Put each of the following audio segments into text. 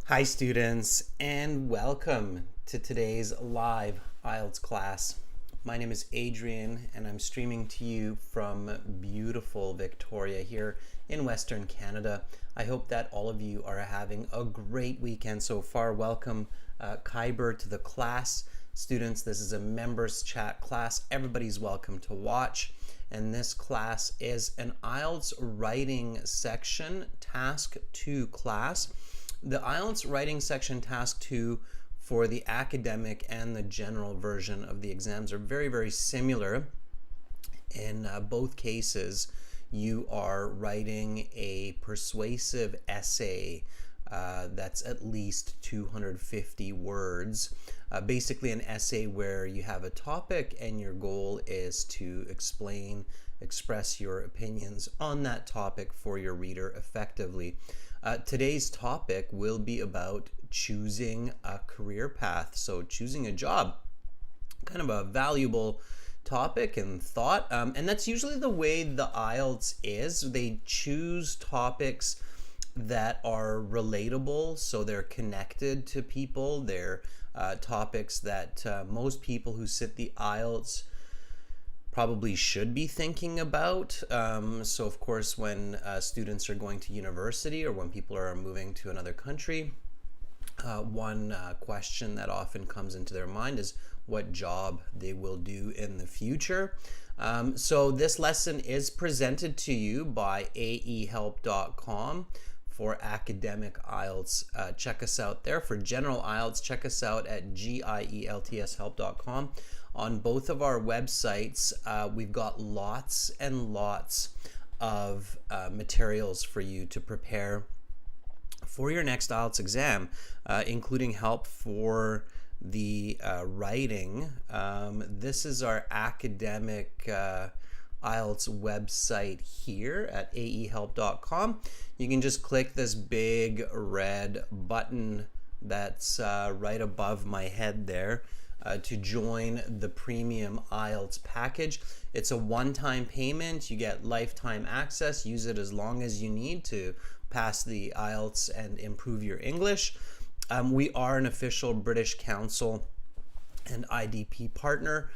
Hi students, and welcome to today's live IELTS class. My name is Adrian and I'm streaming to you from beautiful Victoria here in Western Canada. I hope that all of you are having a great weekend so far. Welcome Kyber to the class. Students, this is a members chat class. Everybody's welcome to watch. And this class is an IELTS writing section task 2 class. The IELTS writing section task 2 for the academic and the general version of the exams are very, very similar. In both cases, you are writing a persuasive essay that's at least 250 words. Basically an essay where you have a topic and your goal is to express your opinions on that topic for your reader effectively. Today's topic will be about choosing a career path, so choosing a job. Kind of a valuable topic and thought, and that's usually the way the IELTS is. They choose topics that are relatable, so they're connected to people. They're topics that most people who sit the IELTS probably should be thinking about. So of course, when students are going to university or when people are moving to another country, one question that often comes into their mind is what job they will do in the future. So this lesson is presented to you by aehelp.com. For academic IELTS, check us out there. For general IELTS, check us out at gieltshelp.com. On both of our websites, we've got lots and lots of materials for you to prepare for your next IELTS exam, including help for the writing. This is our academic IELTS website here at aehelp.com. You can just click this big red button that's right above my head there to join the premium IELTS package. It's a one-time payment. You get lifetime access. Use it as long as you need to pass the IELTS and improve your English. We are an official British Council and IDP partner.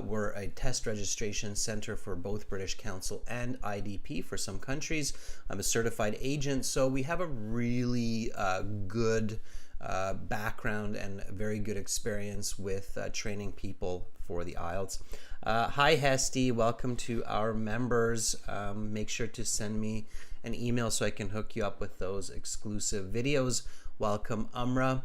We're a test registration center for both British Council and IDP for some countries. I'm a certified agent, so we have a really good background and very good experience with training people for the IELTS. Hi Hesty, welcome to our members. Make sure to send me an email so I can hook you up with those exclusive videos. Welcome Umra.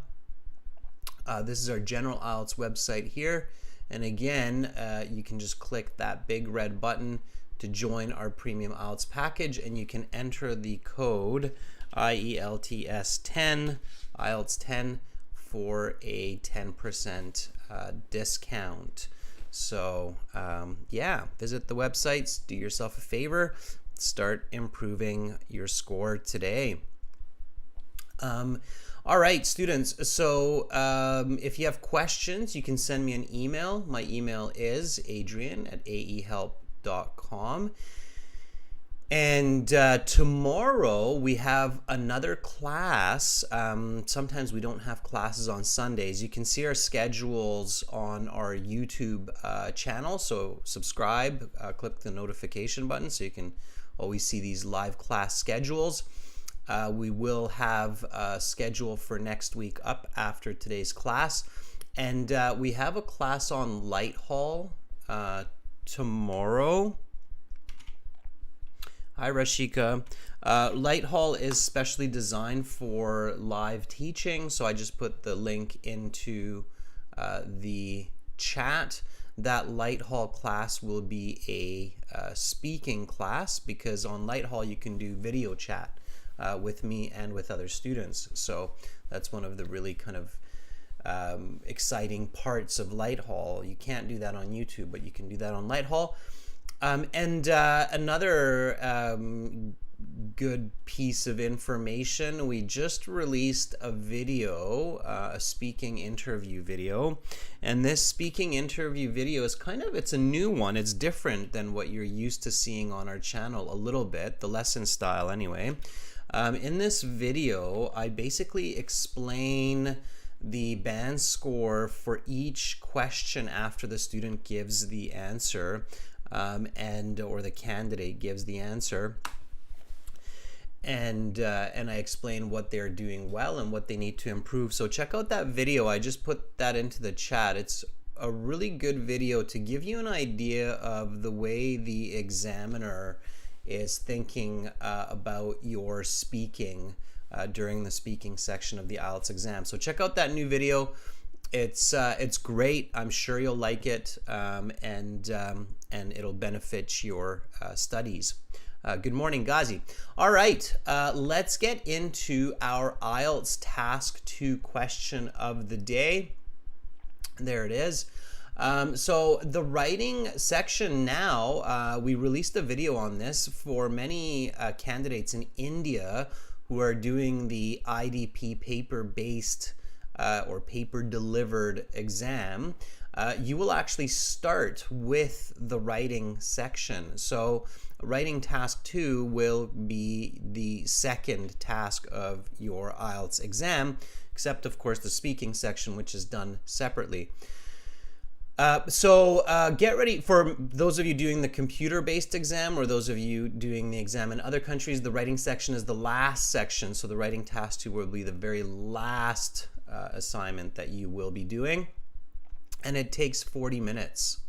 This is our general IELTS website here. And again, you can just click that big red button to join our premium IELTS package, and you can enter the code IELTS10, IELTS 10 for a 10% discount. So yeah, visit the websites, do yourself a favor, start improving your score today. All right, students, so if you have questions, you can send me an email. My email is adrian@aehelp.com. And tomorrow we have another class. Sometimes we don't have classes on Sundays. You can see our schedules on our YouTube channel, so subscribe, click the notification button so you can always see these live class schedules. We will have a schedule for next week up after today's class. And we have a class on Lighthall tomorrow. Hi, Rashika. Lighthall is specially designed for live teaching, so I just put the link into the chat. That Lighthall class will be a speaking class because on Lighthall you can do video chat with me and with other students. So that's one of the really kind of exciting parts of Lighthall. You can't do that on YouTube, but you can do that on Lighthall. And another good piece of information, we just released a video, a speaking interview video, and this speaking interview video is it's a new one. It's different than what you're used to seeing on our channel a little bit, the lesson style anyway. In this video, I basically explain the band score for each question after the student gives the answer or the candidate gives the answer. And I explain what they're doing well and what they need to improve. So check out that video. I just put that into the chat. It's a really good video to give you an idea of the way the examiner is thinking about your speaking during the speaking section of the IELTS exam. So check out that new video. It's great. I'm sure you'll like it, and it'll benefit your studies. Good morning, Ghazi. All right, let's get into our IELTS Task 2 question of the day. There it is. So the writing section now, we released a video on this for many candidates in India who are doing the IDP paper-based or paper-delivered exam. You will actually start with the writing section. So writing task 2 will be the second task of your IELTS exam, except of course the speaking section, which is done separately. So get ready for those of you doing the computer-based exam or those of you doing the exam in other countries. The writing section is the last section, so the writing task 2 will be the very last assignment that you will be doing, and it takes 40 minutes.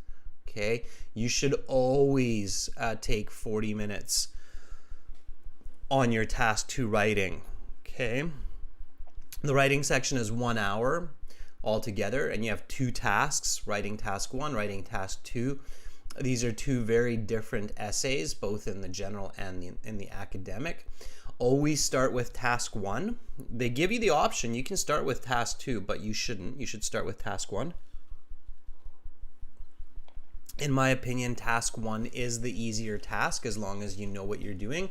Okay, you should always take 40 minutes on your task 2 writing. Okay, the writing section is 1 hour altogether, and you have 2 tasks: writing task 1, writing task 2. These are 2 very different essays, both in the general and in the academic. Always start with task 1. They give you the option, you can start with task 2, but you shouldn't. You should start with task 1. In my opinion, task 1 is the easier task as long as you know what you're doing.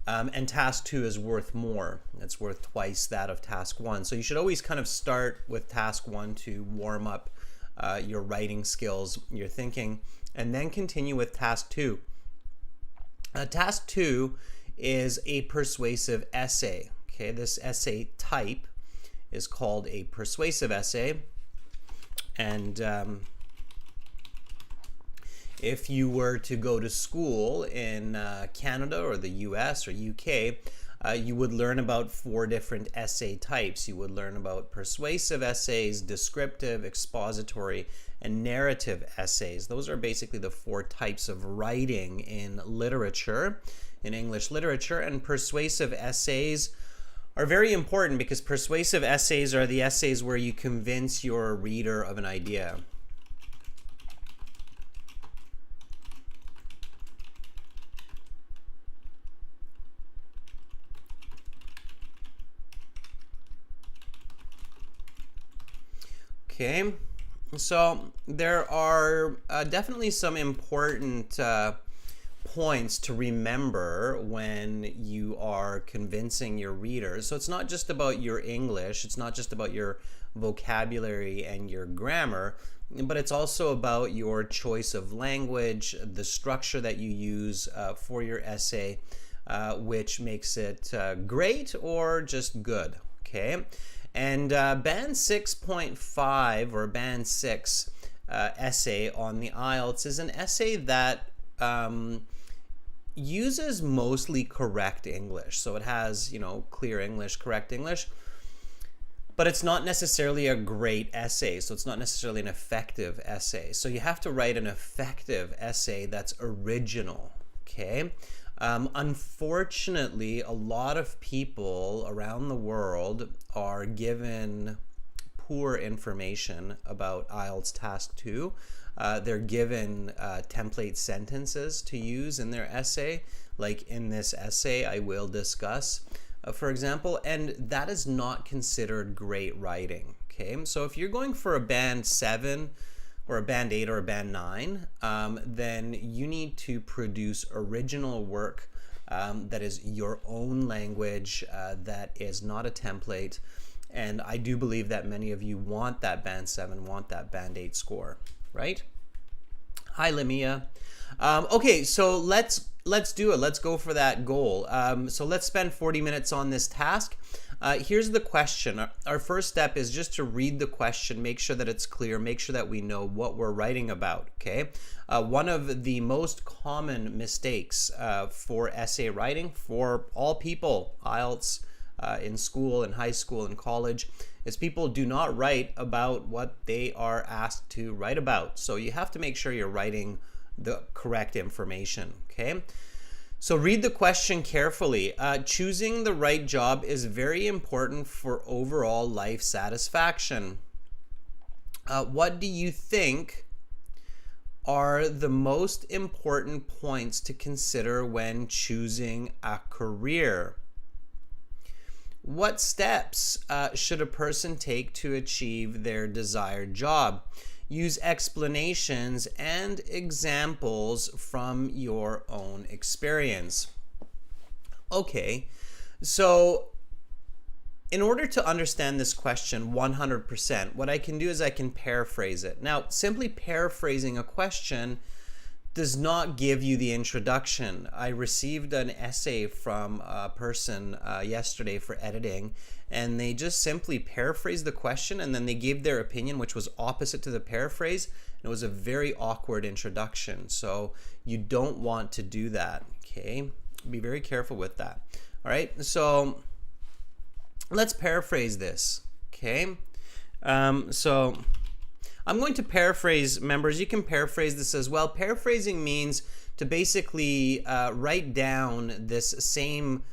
And task 2 is worth more. It's worth twice that of task 1. So you should always kind of start with task 1 to warm up your writing skills, your thinking, and then continue with task 2. Task 2 is a persuasive essay. Okay, this essay type is called a persuasive essay. And if you were to go to school in Canada or the US or UK, you would learn about 4 different essay types. You would learn about persuasive essays, descriptive, expository, and narrative essays. Those are basically the 4 types of writing in literature, in English literature. And persuasive essays are very important because persuasive essays are the essays where you convince your reader of an idea. Okay, so there are definitely some important points to remember when you are convincing your readers. So it's not just about your English, it's not just about your vocabulary and your grammar, but it's also about your choice of language, the structure that you use for your essay, which makes it great or just good. Okay. And band 6.5 or band 6 essay on the IELTS is an essay that uses mostly correct English. So it has, clear English, correct English, but it's not necessarily a great essay. So it's not necessarily an effective essay. So you have to write an effective essay that's original, okay? Unfortunately, a lot of people around the world are given poor information about IELTS Task 2. They're given template sentences to use in their essay, like in this essay I will discuss, for example, and that is not considered great writing. Okay, so if you're going for a band 7 or a band 8 or a band 9, then you need to produce original work that is your own language, that is not a template. And I do believe that many of you want that band 7, want that band 8 score, right? Hi, Lamia. Okay, so let's let's do it. Let's go for that goal. So let's spend 40 minutes on this task. Here's the question. Our first step is just to read the question, make sure that it's clear, make sure that we know what we're writing about, okay? One of the most common mistakes for essay writing for all people, IELTS, in school, in high school, in college, is people do not write about what they are asked to write about. So you have to make sure you're writing the correct information, okay? So read the question carefully. Choosing the right job is very important for overall life satisfaction. What do you think are the most important points to consider when choosing a career? What steps should a person take to achieve their desired job? Use explanations and examples from your own experience. Okay, so in order to understand this question 100%, what I can do is I can paraphrase it. Now, simply paraphrasing a question does not give you the introduction. I received an essay from a person yesterday for editing, and they just simply paraphrased the question and then they gave their opinion, which was opposite to the paraphrase. And it was a very awkward introduction. So you don't want to do that, okay? Be very careful with that. All right, so let's paraphrase this, okay? So I'm going to paraphrase, members. You can paraphrase this as well. Paraphrasing means to basically write down this same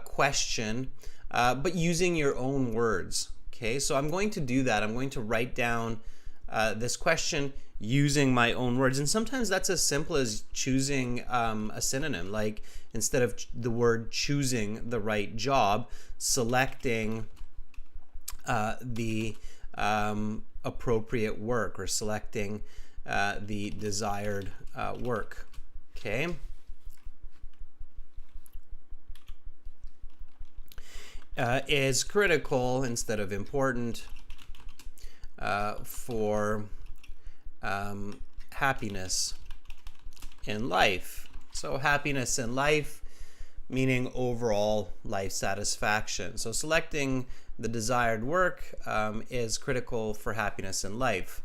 question, but using your own words. Okay, so I'm going to do that. I'm going to write down this question using my own words. And sometimes that's as simple as choosing a synonym, like instead of the word choosing the right job, selecting the appropriate work, or selecting the desired work. Okay. Is critical instead of important for happiness in life. So happiness in life meaning overall life satisfaction. So selecting the desired work is critical for happiness in life.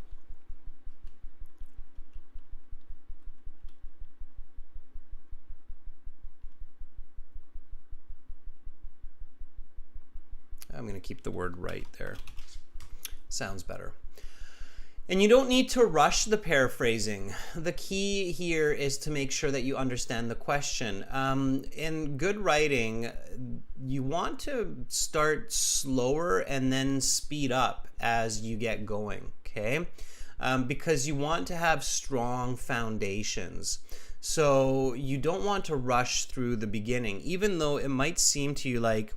I'm going to keep the word right there. Sounds better. And you don't need to rush the paraphrasing. The key here is to make sure that you understand the question. In good writing, you want to start slower and then speed up as you get going, okay? Because you want to have strong foundations. So you don't want to rush through the beginning, even though it might seem to you like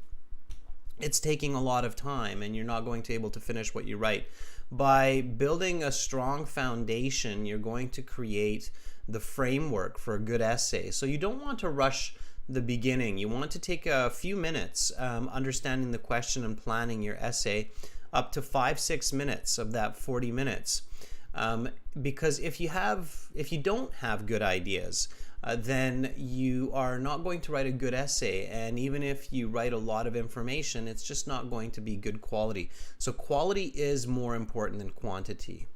it's taking a lot of time and you're not going to be able to finish what you write. By building a strong foundation, you're going to create the framework for a good essay. So you don't want to rush the beginning. You want to take a few minutes understanding the question and planning your essay, up to 5-6 minutes of that 40 minutes. Because if you don't have good ideas, then you are not going to write a good essay. And even if you write a lot of information, it's just not going to be good quality. So quality is more important than quantity.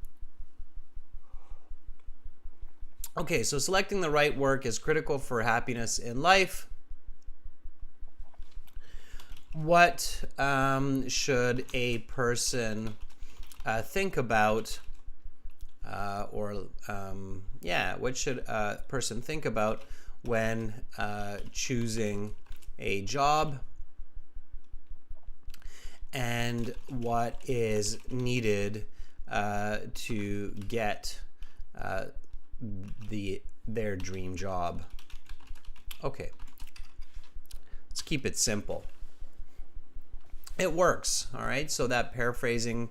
Okay, so selecting the right work is critical for happiness in life. What should a person think about? What should a person think about when choosing a job, and what is needed to get their dream job? Okay, let's keep it simple. It works, all right? So that paraphrasing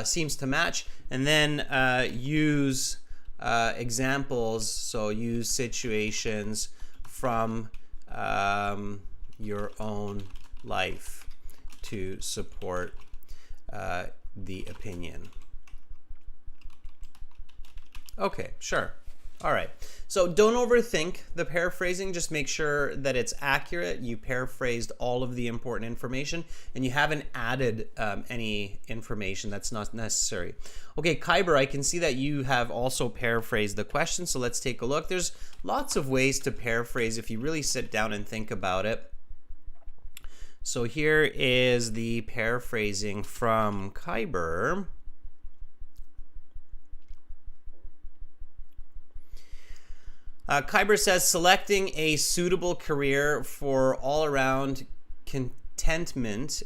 seems to match. And then use examples, so use situations from your own life to support the opinion. Okay, sure. All right, so don't overthink the paraphrasing. Just make sure that it's accurate. You paraphrased all of the important information and you haven't added any information that's not necessary. Okay, Kyber, I can see that you have also paraphrased the question, so let's take a look. There's lots of ways to paraphrase if you really sit down and think about it. So here is the paraphrasing from Kyber. Kyber says, selecting a suitable career for all-around contentment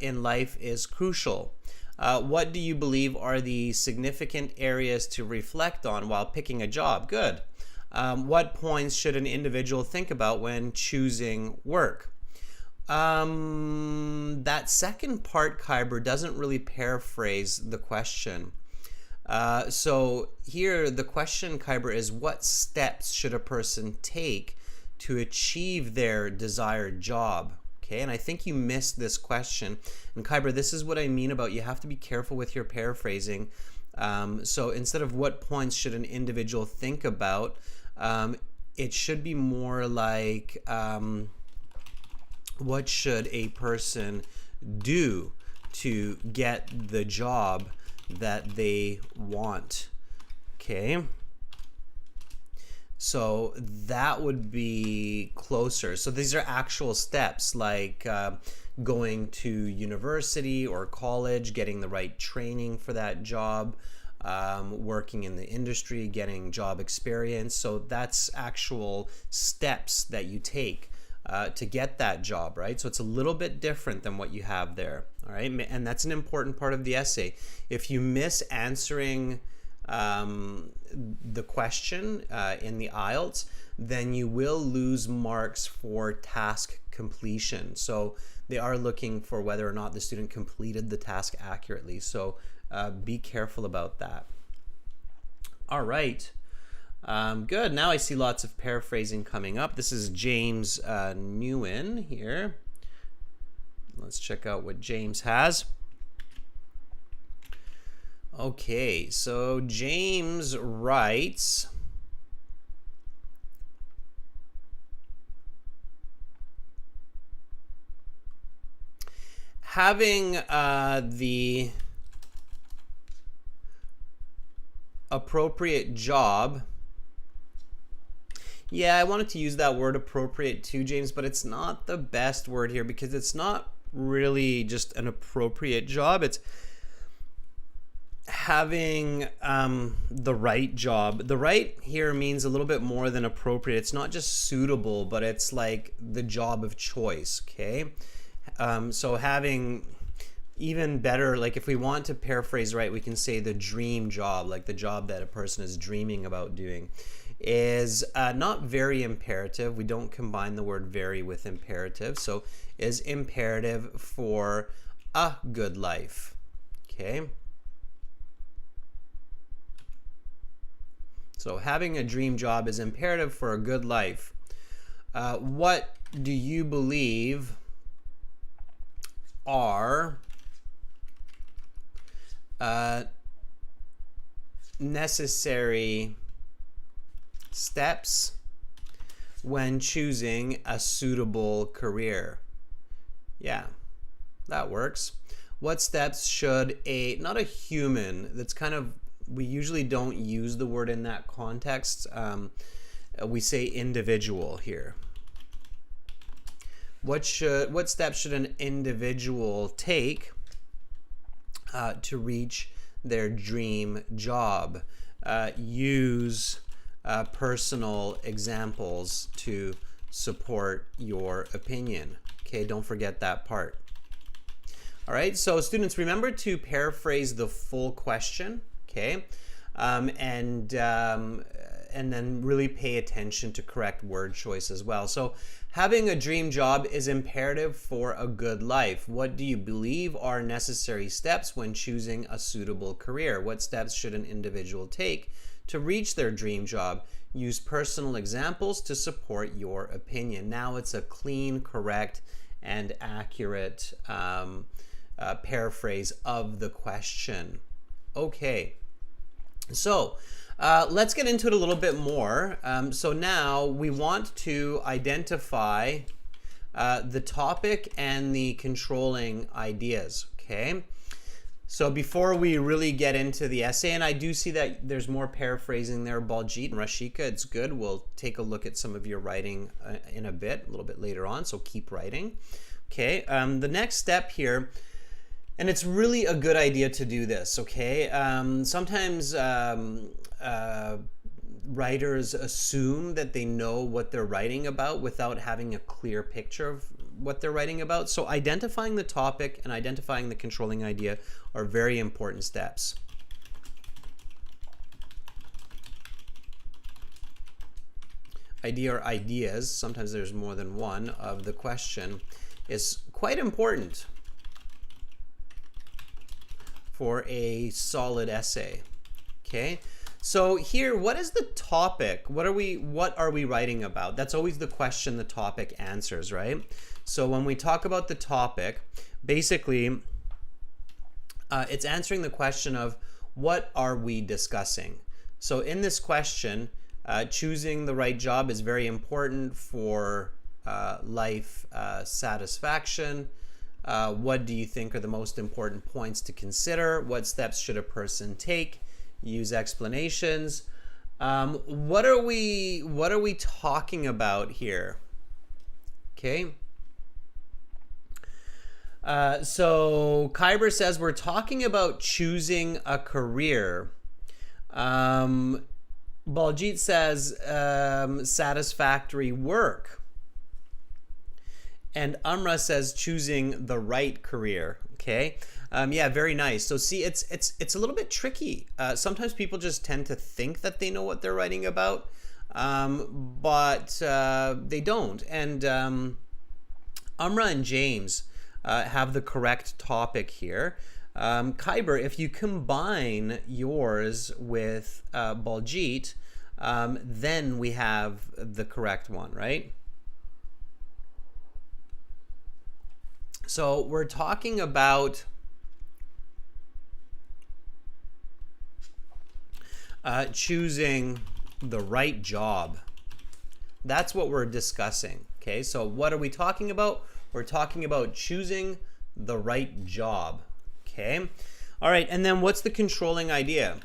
in life is crucial. What do you believe are the significant areas to reflect on while picking a job? Good. What points should an individual think about when choosing work? That second part, Kyber, doesn't really paraphrase the question. So here the question, Kyber, is what steps should a person take to achieve their desired job? Okay, and I think you missed this question. And Kyber, this is what I mean about you have to be careful with your paraphrasing. So instead of what points should an individual think about, it should be more like what should a person do to get the job that they want. Okay, so that would be closer. So these are actual steps like going to university or college, getting the right training for that job, working in the industry, getting job experience. So that's actual steps that you take to get that job, right? So it's a little bit different than what you have there, all right? And that's an important part of the essay. If you miss answering the question in the IELTS, then you will lose marks for task completion. So they are looking for whether or not the student completed the task accurately. So be careful about that. All right. Good. Now I see lots of paraphrasing coming up. This is James Nguyen here. Let's check out what James has. Okay, so James writes, having the appropriate job. Yeah, I wanted to use that word appropriate too, James, but it's not the best word here because it's not really just an appropriate job. It's having the right job. The right here means a little bit more than appropriate. It's not just suitable, but it's like the job of choice, okay? So having even better, like if we want to paraphrase right, we can say the dream job, like the job that a person is dreaming about doing, is not very imperative. We don't combine the word very with imperative. So is imperative for a good life, okay? So having a dream job is imperative for a good life. What do you believe are necessary steps when choosing a suitable career? Yeah, that works. What steps should not a human, that's kind of, we usually don't use the word in that context. We say individual here. What steps should an individual take to reach their dream job? Use personal examples to support your opinion. Okay, don't forget that part. All right, so students, remember to paraphrase the full question, okay? And then really pay attention to correct word choice as well. So having a dream job is imperative for a good life. What do you believe are necessary steps when choosing a suitable career? What steps should an individual take to reach their dream job? Use personal examples to support your opinion. Now it's a clean, correct, and accurate paraphrase of the question. Okay. So let's get into it a little bit more. So now we want to identify the topic and the controlling ideas, okay? So before we really get into the essay, and I do see that there's more paraphrasing there, Baljit and Rashika, it's good. We'll take a look at some of your writing in a little bit later on, so keep writing. Okay, the next step here, and it's really a good idea to do this, okay? Sometimes writers assume that they know what they're writing about without having a clear picture of what they're writing about. So identifying the topic and identifying the controlling idea are very important steps. Idea or ideas, sometimes there's more than one, of the question is quite important for a solid essay. Okay, so here, what is the topic? What are we writing about? That's always the question the topic answers, right? So when we talk about the topic, basically it's answering the question of what are we discussing. So in this question, choosing the right job is very important for life satisfaction. What do you think are the most important points to consider? What steps should a person take? Use explanations. What are we talking about here? Okay. So Kyber says we're talking about choosing a career. Baljit says satisfactory work. And Amra says choosing the right career. Okay. Yeah, very nice. So see, it's a little bit tricky. Sometimes people just tend to think that they know what they're writing about, but they don't. And Amra and James have the correct topic here. Kyber, if you combine yours with Baljit, then we have the correct one, right? So we're talking about choosing the right job. That's what we're discussing. Okay, so what are we talking about? We're talking about choosing the right job. Okay, all right, and then what's the controlling idea?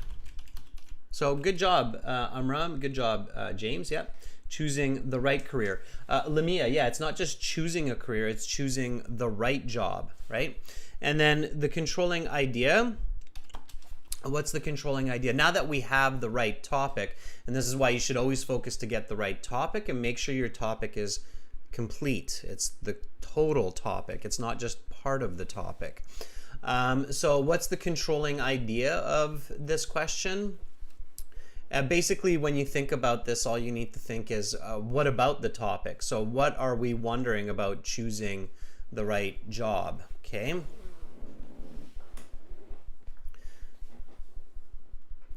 So good job, Amram. Good job, James. Yeah, choosing the right career. Lamia, yeah, it's not just choosing a career, it's choosing the right job, right? And then the controlling idea. What's the controlling idea? Now that we have the right topic, and this is why you should always focus to get the right topic and make sure your topic is complete. It's the total topic. It's not just part of the topic. So what's the controlling idea of this question? Basically, when you think about this, all you need to think is, what about the topic? So what are we wondering about choosing the right job? Okay.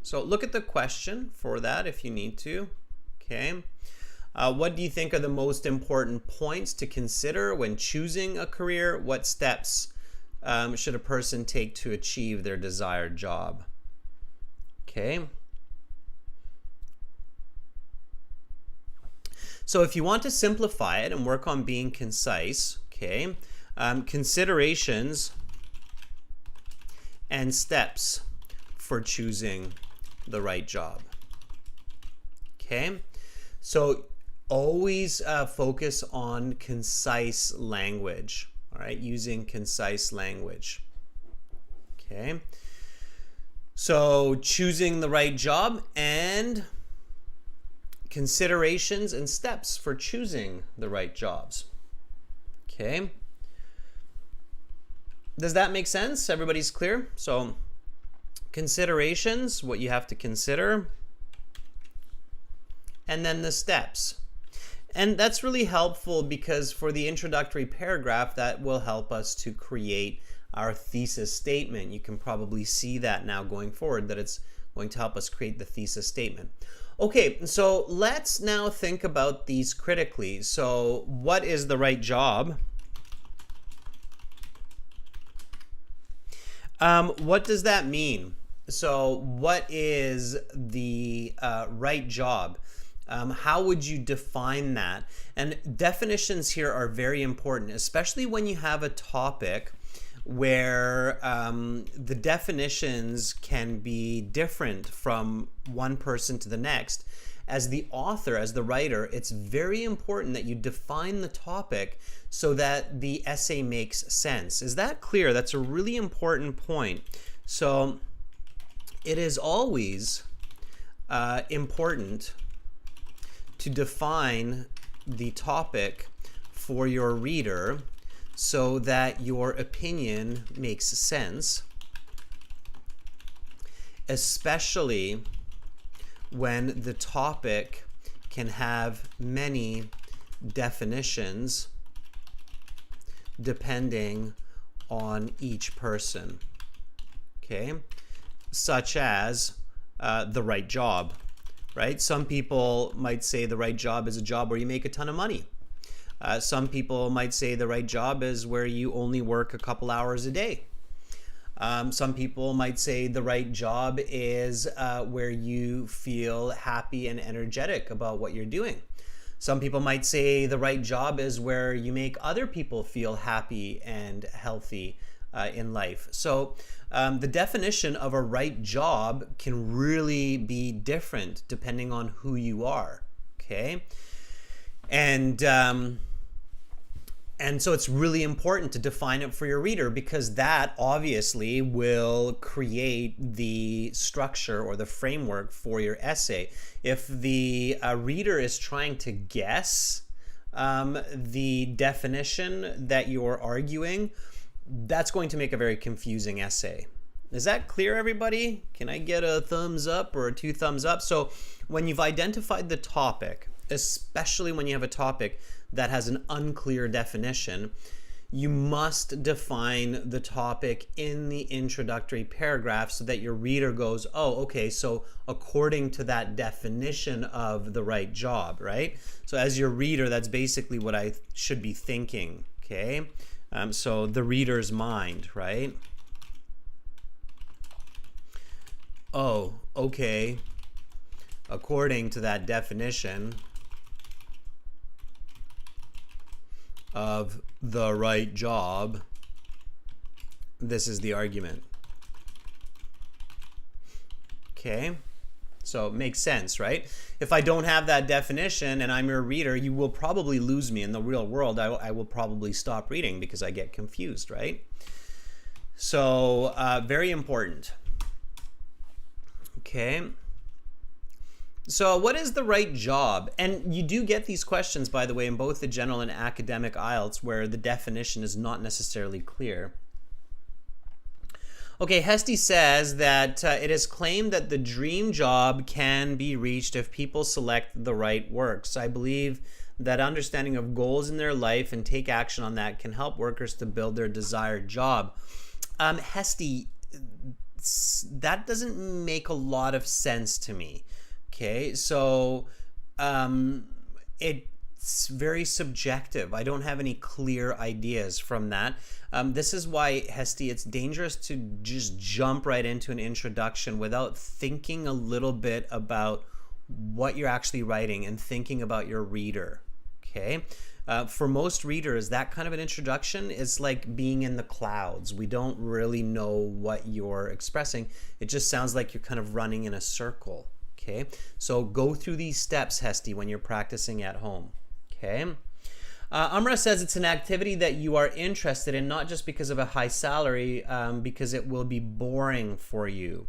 So look at the question for that if you need to. Okay. What do you think are the most important points to consider when choosing a career? What steps should a person take to achieve their desired job? Okay. So if you want to simplify it and work on being concise, okay, considerations and steps for choosing the right job. Okay, so always focus on concise language. All right, using concise language. Okay, so choosing the right job and considerations and steps for choosing the right jobs. Okay, does that make sense? Everybody's clear? So considerations, what you have to consider, and then the steps. And that's really helpful because for the introductory paragraph, that will help us to create our thesis statement. You can probably see that now going forward, that it's going to help us create the thesis statement. Okay, so let's now think about these critically. So what is the right job? What does that mean? So what is the right job? How would you define that? And definitions here are very important, especially when you have a topic where the definitions can be different from one person to the next. As the author, as the writer, it's very important that you define the topic so that the essay makes sense. Is that clear? That's a really important point. So it is always important to define the topic for your reader so that your opinion makes sense, especially when the topic can have many definitions depending on each person, okay? Such as the right job, right? Some people might say the right job is a job where you make a ton of money. Some people might say the right job is where you only work a couple hours a day. Some people might say the right job is where you feel happy and energetic about what you're doing. Some people might say the right job is where you make other people feel happy and healthy in life. So the definition of a right job can really be different depending on who you are, okay? And so it's really important to define it for your reader, because that obviously will create the structure or the framework for your essay. If the reader is trying to guess the definition that you're arguing, that's going to make a very confusing essay. Is that clear, everybody? Can I get a thumbs up or 2 thumbs up? So when you've identified the topic, especially when you have a topic that has an unclear definition, you must define the topic in the introductory paragraph so that your reader goes, oh, okay, so according to that definition of the right job, right? So as your reader, that's basically what I should be thinking, okay? So the reader's mind, right? Oh, okay, according to that definition of the right job, this is the argument. Okay, so it makes sense, right? If I don't have that definition and I'm your reader, you will probably lose me in the real world. I will probably stop reading because I get confused, right? So very important. Okay. So what is the right job? And you do get these questions, by the way, in both the general and academic IELTS where the definition is not necessarily clear. Okay, Hesty says that it is claimed that the dream job can be reached if people select the right works. I believe that understanding of goals in their life and take action on that can help workers to build their desired job. Hesty, that doesn't make a lot of sense to me. Okay, so it's very subjective. I don't have any clear ideas from that. This is why, Hesty, it's dangerous to just jump right into an introduction without thinking a little bit about what you're actually writing and thinking about your reader, okay? For most readers, that kind of an introduction is like being in the clouds. We don't really know what you're expressing. It just sounds like you're kind of running in a circle. Okay, so go through these steps, Hesty, when you're practicing at home. Okay, Amra says it's an activity that you are interested in, not just because of a high salary, because it will be boring for you.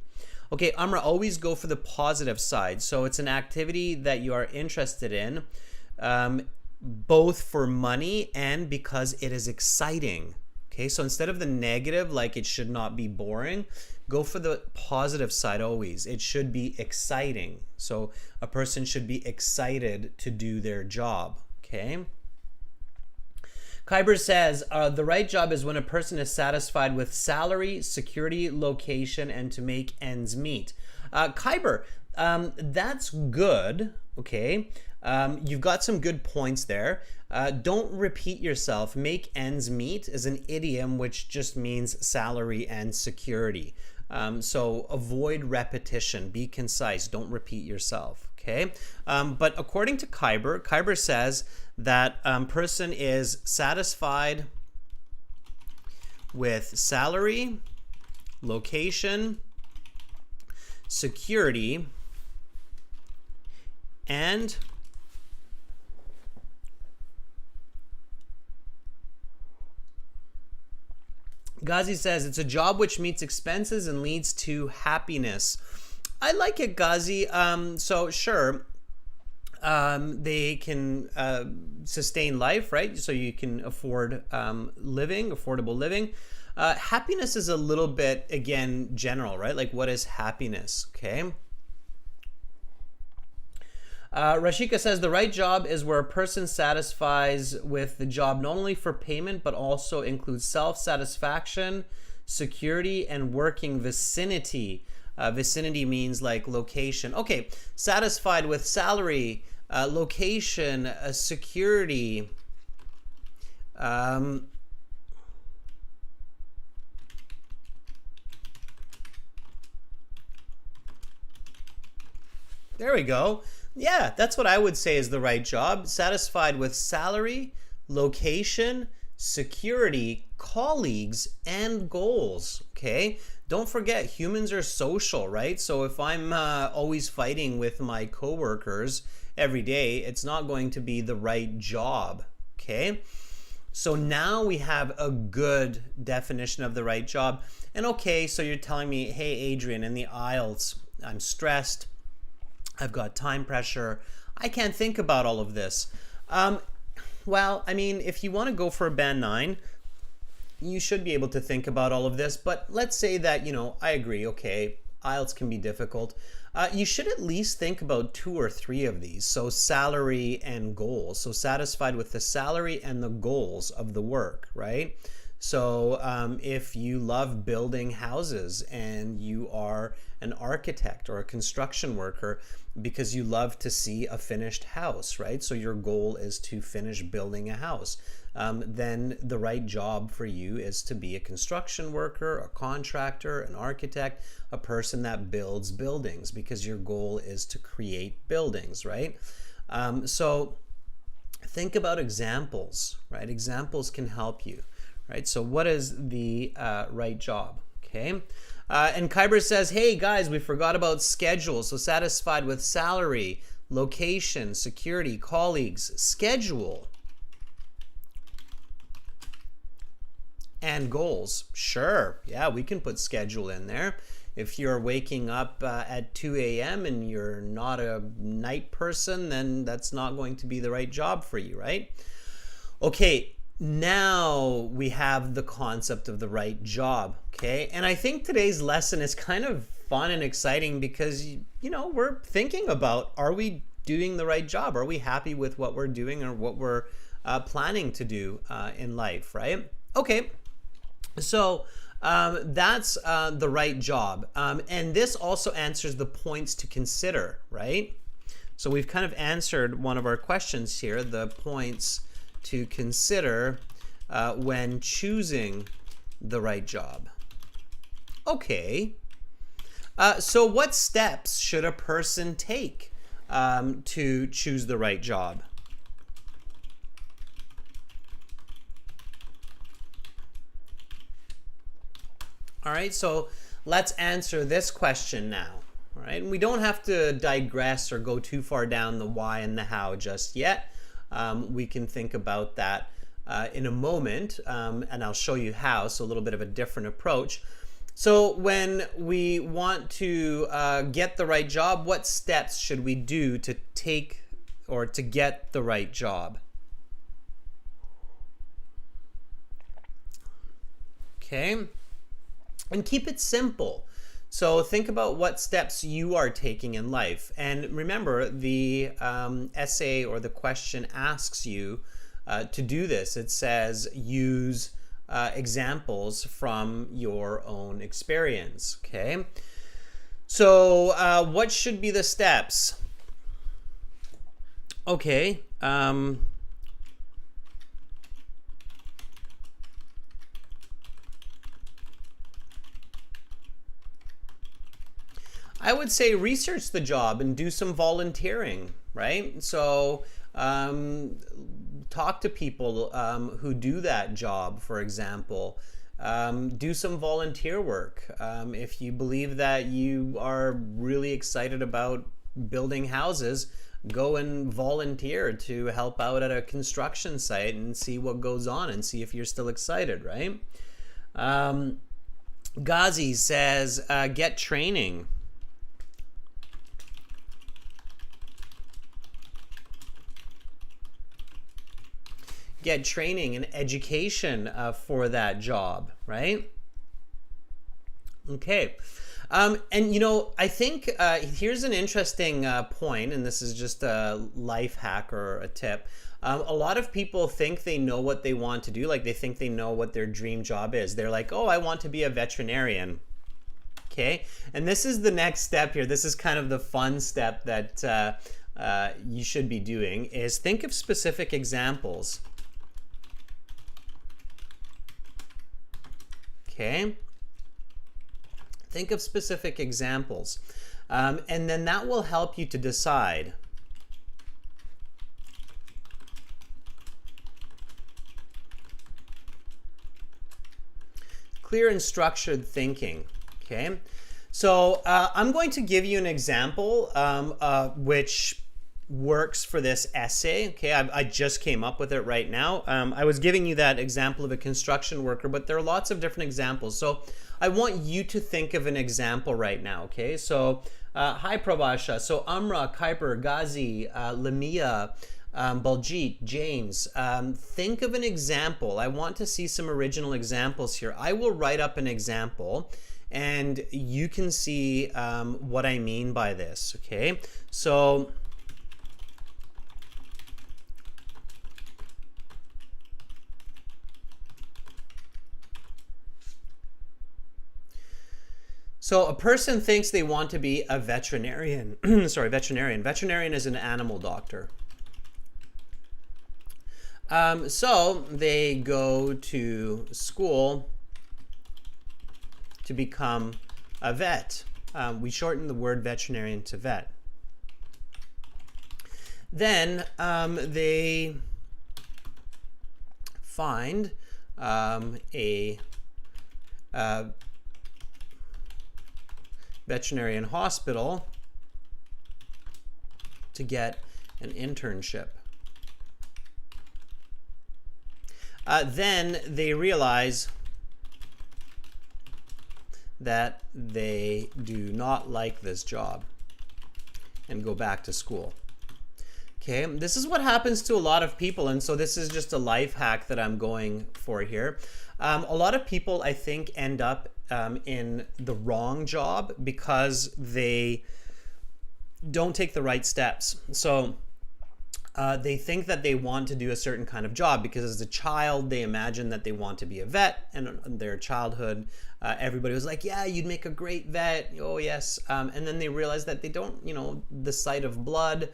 Okay, Amra, always go for the positive side. So it's an activity that you are interested in, both for money and because it is exciting. Okay, so instead of the negative, like it should not be boring, go for the positive side always. It should be exciting. So a person should be excited to do their job, okay? Kyber says, the right job is when a person is satisfied with salary, security, location, and to make ends meet. Kyber, that's good, okay? You've got some good points there. Don't repeat yourself. Make ends meet is an idiom which just means salary and security. So avoid repetition, be concise, don't repeat yourself, okay? But according to Khyber says that person is satisfied with salary, location, security, and Ghazi says it's a job which meets expenses and leads to happiness. I like it, Ghazi. So sure, they can sustain life, right? So you can afford affordable living. Happiness is a little bit, again, general, right? Like, what is happiness? Okay. Rashika says the right job is where a person satisfies with the job not only for payment, but also includes self-satisfaction, security, and working vicinity. Vicinity means like location. Okay, satisfied with salary, location, security. There we go. Yeah, that's what I would say is the right job. Satisfied with salary, location, security, colleagues, and goals. Okay? Don't forget, humans are social, right? So if I'm always fighting with my coworkers every day, it's not going to be the right job. Okay? So now we have a good definition of the right job. And okay, so you're telling me, hey, Adrian, in the IELTS, I'm stressed. I've got time pressure. I can't think about all of this. Well, I mean, if you want to go for a band 9, you should be able to think about all of this. But let's say that, I agree, okay, IELTS can be difficult. You should at least think about 2 or 3 of these. So salary and goals. So satisfied with the salary and the goals of the work, right? So if you love building houses and you are an architect or a construction worker because you love to see a finished house, right? So your goal is to finish building a house. Then the right job for you is to be a construction worker, a contractor, an architect, a person that builds buildings because your goal is to create buildings, right? So think about examples, right? Examples can help you. Right, so what is the right job? Okay, and Khyber says, hey guys, we forgot about schedule. So satisfied with salary, location, security, colleagues, schedule, and goals. Sure, yeah, we can put schedule in there. If you're waking up at 2 a.m. and you're not a night person, then that's not going to be the right job for you, right? Okay. Now we have the concept of the right job, okay? And I think today's lesson is kind of fun and exciting because, we're thinking about, are we doing the right job? Are we happy with what we're doing or what we're planning to do in life, right? Okay, so that's the right job. And this also answers the points to consider, right? So we've kind of answered one of our questions here, the points to consider when choosing the right job. Okay, so what steps should a person take to choose the right job? All right, so let's answer this question now. All right, and we don't have to digress or go too far down the why and the how just yet. We can think about that in a moment, and I'll show you how, so a little bit of a different approach. So when we want to get the right job, what steps should we do to take or to get the right job? Okay, and keep it simple. So think about what steps you are taking in life. And remember, the essay or the question asks you to do this. It says use examples from your own experience, okay? So what should be the steps? Okay. I would say research the job and do some volunteering, right? So talk to people who do that job, for example. Do some volunteer work. If you believe that you are really excited about building houses, go and volunteer to help out at a construction site and see what goes on and see if you're still excited, right? Ghazi says, get training. Get training and education for that job, right? Okay. And you know, I think here's an interesting point, and this is just a life hack or a tip. A lot of people think they know what they want to do, like they think they know what their dream job is. They're like, oh, I want to be a veterinarian. Okay, and this is the next step here. This is kind of the fun step that you should be doing, is think of specific examples. Okay, think of specific examples, and then that will help you to decide. Clear and structured thinking. Okay, so I'm going to give you an example which works for this essay. Okay, I just came up with it right now. I was giving you that example of a construction worker, but there are lots of different examples. So I want you to think of an example right now. Okay, so hi Pravasha. So Amra, Kuiper, Ghazi, Lamia, Baljeet, James, think of an example. I want to see some original examples here. I will write up an example and you can see what I mean by this. Okay, so a person thinks they want to be a veterinarian. Sorry, veterinarian. Veterinarian is an animal doctor. So they go to school to become a vet. We shorten the word veterinarian to vet. Then they find a veterinarian hospital to get an internship. Then they realize that they do not like this job and go back to school. Okay, this is what happens to a lot of people, and so this is just a life hack that I'm going for here. A lot of people, I think, end up in the wrong job because they don't take the right steps. So they think that they want to do a certain kind of job because as a child they imagine that they want to be a vet, and in their childhood everybody was like, yeah, you'd make a great vet, oh yes, and then they realize that they don't, you know, the sight of blood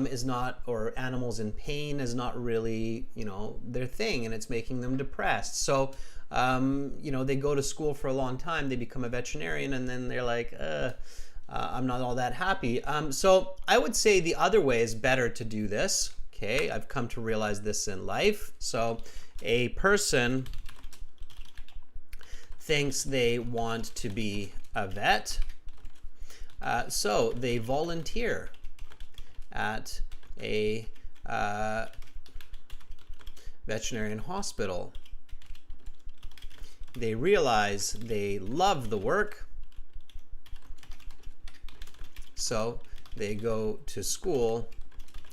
is not, or animals in pain is not really, you know, their thing, and it's making them depressed. So you know, they go to school for a long time, they become a veterinarian, and then they're like, I'm not all that happy. So I would say the other way is better to do this. Okay, I've come to realize this in life. So a person thinks they want to be a vet, so they volunteer at a veterinarian hospital. They realize they love the work, so they go to school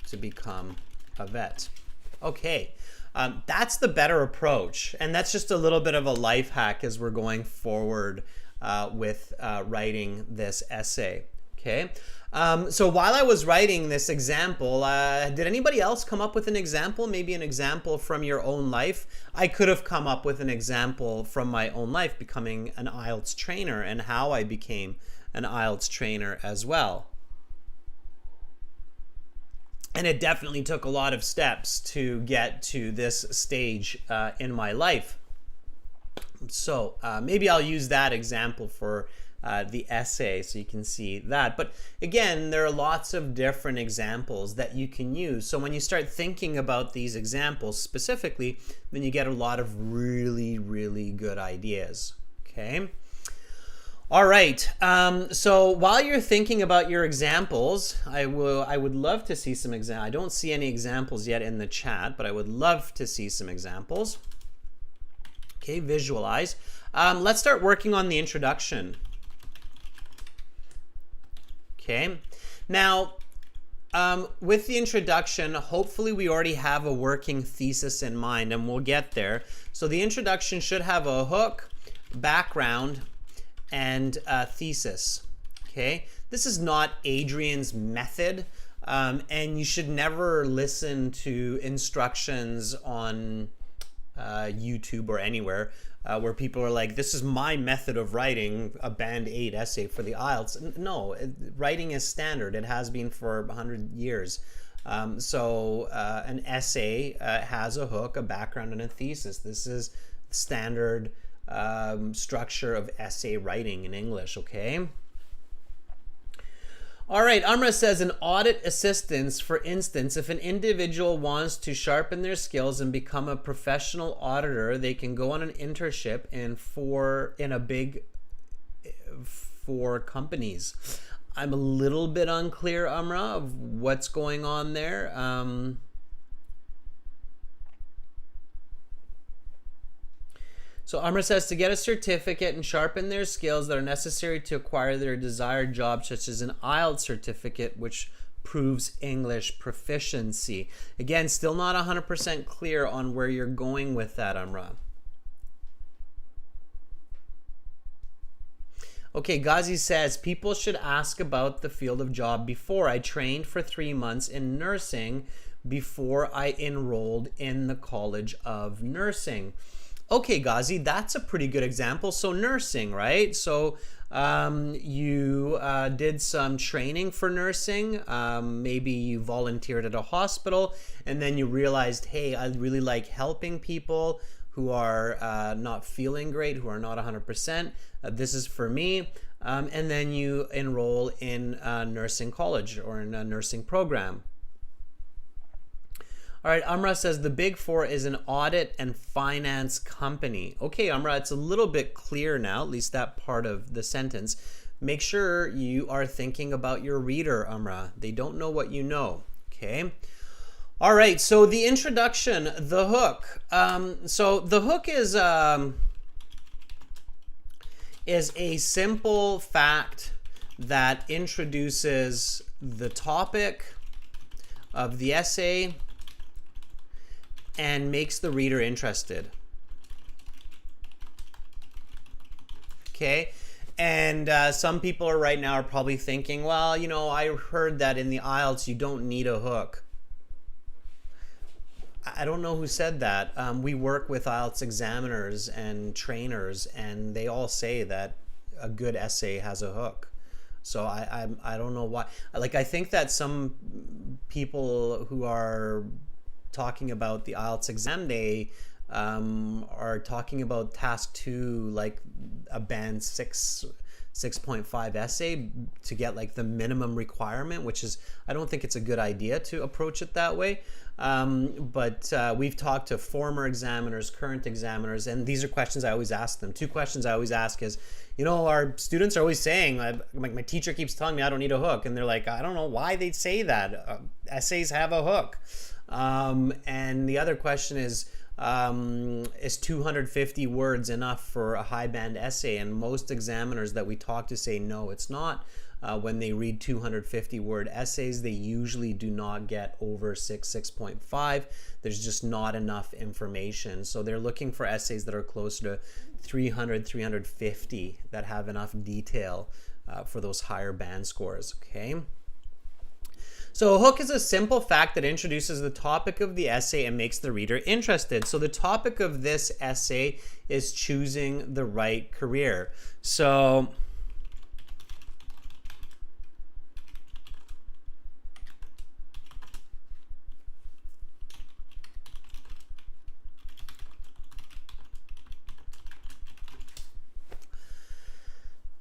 to become a vet. Okay, that's the better approach, and that's just a little bit of a life hack as we're going forward with writing this essay. Okay, so while I was writing this example, did anybody else come up with an example? Maybe an example from your own life? I could have come up with an example from my own life, becoming an IELTS trainer, and how I became an IELTS trainer as well. And it definitely took a lot of steps to get to this stage in my life. So maybe I'll use that example for the essay, so you can see that. But again, there are lots of different examples that you can use. So when you start thinking about these examples specifically, then you get a lot of really, really good ideas. Okay. All right. So while you're thinking about your examples, I would love to see some examples. I don't see any examples yet in the chat, but I would love to see some examples. Okay, visualize. Let's start working on the introduction. Okay. Now, with the introduction, hopefully we already have a working thesis in mind, and we'll get there. So the introduction should have a hook, background, and thesis. Okay, this is not Adrian's method, and you should never listen to instructions on YouTube or anywhere where people are like, this is my method of writing a band 8 essay for the IELTS. No, writing is standard. It has been for 100 years. So an essay has a hook, a background, and a thesis. This is standard structure of essay writing in English, okay? All right, Amra says an audit assistance, for instance, if an individual wants to sharpen their skills and become a professional auditor, they can go on an internship for companies. I'm a little bit unclear, Amra, of what's going on there. So Amr says to get a certificate and sharpen their skills that are necessary to acquire their desired job, such as an IELTS certificate, which proves English proficiency. Again, still not 100% clear on where you're going with that, Amra. Okay, Ghazi says, people should ask about the field of job before. I trained for 3 months in nursing before I enrolled in the College of Nursing. Okay, Ghazi, that's a pretty good example. So nursing, right? So you did some training for nursing. Maybe you volunteered at a hospital, and then you realized, hey, I really like helping people who are not feeling great, who are not 100%. This is for me. And then you enroll in a nursing college or in a nursing program. All right, Amra says the Big Four is an audit and finance company. Okay, Amra, it's a little bit clear now, at least that part of the sentence. Make sure you are thinking about your reader, Amra. They don't know what you know, okay? All right, so the introduction, the hook. So the hook is a simple fact that introduces the topic of the essay and makes the reader interested. Okay, and some people right now are probably thinking, well, you know, I heard that in the IELTS you don't need a hook. I don't know who said that. We work with IELTS examiners and trainers, and they all say that a good essay has a hook. So I don't know why. Like, I think that some people who are talking about the IELTS exam, they are talking about task 2 like a band 6.5 essay to get like the minimum requirement, which is, I don't think it's a good idea to approach it that way. But we've talked to former examiners, current examiners, and these are questions I always ask them. 2 questions I always ask is, you know, our students are always saying, like, my teacher keeps telling me I don't need a hook, and they're like, I don't know why they'd say that. Essays have a hook. And the other question is 250 words enough for a high band essay? And most examiners that we talk to say no, it's not. When they read 250 word essays, they usually do not get over 6.5. There's just not enough information. So they're looking for essays that are closer to 300, 350 that have enough detail for those higher band scores, okay? So a hook is a simple fact that introduces the topic of the essay and makes the reader interested. So the topic of this essay is choosing the right career. So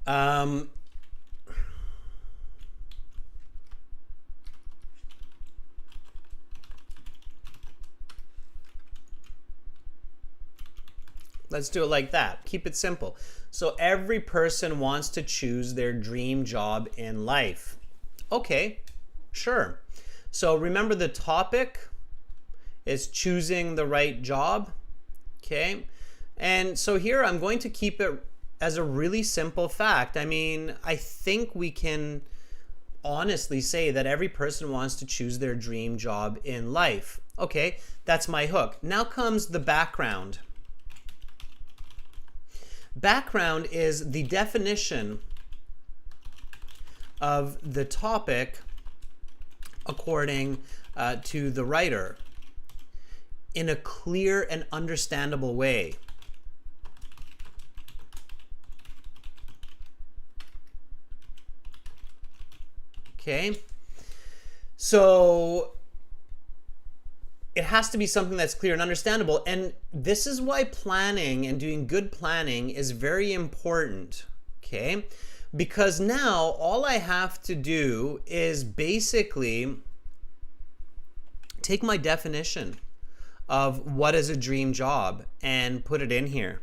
Um, let's do it like that. Keep it simple. So every person wants to choose their dream job in life. Okay, sure. So remember, the topic is choosing the right job. Okay. And so here I'm going to keep it as a really simple fact. I mean, I think we can honestly say that every person wants to choose their dream job in life. Okay, that's my hook. Now comes the background. Background is the definition of the topic according to the writer in a clear and understandable way. Okay, so it has to be something that's clear and understandable, and this is why planning and doing good planning is very important. Okay, because now all I have to do is basically take my definition of what is a dream job and put it in here.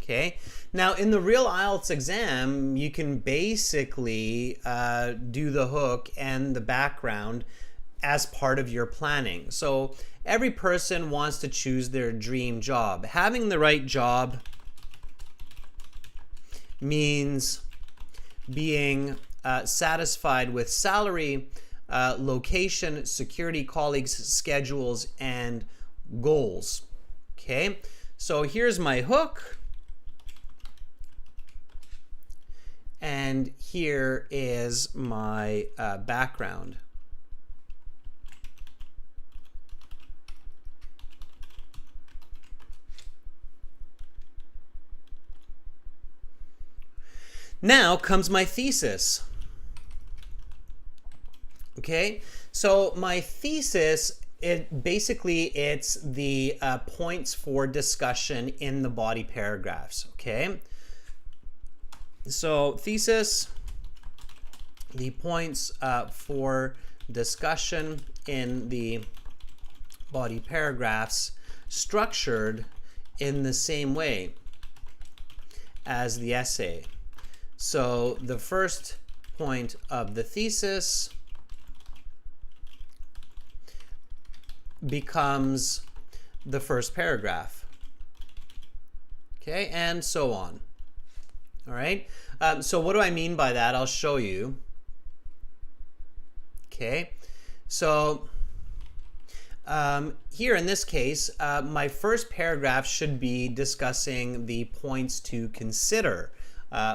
Okay. Now, in the real IELTS exam, you can basically do the hook and the background as part of your planning. So every person wants to choose their dream job. Having the right job means being satisfied with salary, location, security, colleagues, schedules, and goals. Okay, so here's my hook. And here is my background. Now comes my thesis. Okay, so my thesis, it's the points for discussion in the body paragraphs. Okay. So thesis, the points for discussion in the body paragraphs, structured in the same way as the essay. So the first point of the thesis becomes the first paragraph. Okay, and so on. All right, so what do I mean by that? I'll show you. Okay, so here in this case, my first paragraph should be discussing the points to consider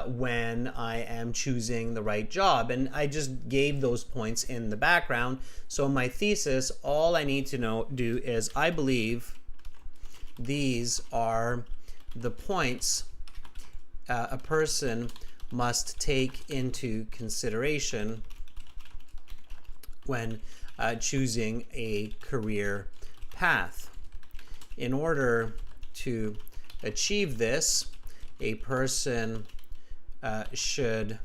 when I am choosing the right job. And I just gave those points in the background. So my thesis, all I need to do is I believe these are the points a person must take into consideration when choosing a career path. In order to achieve this, a person should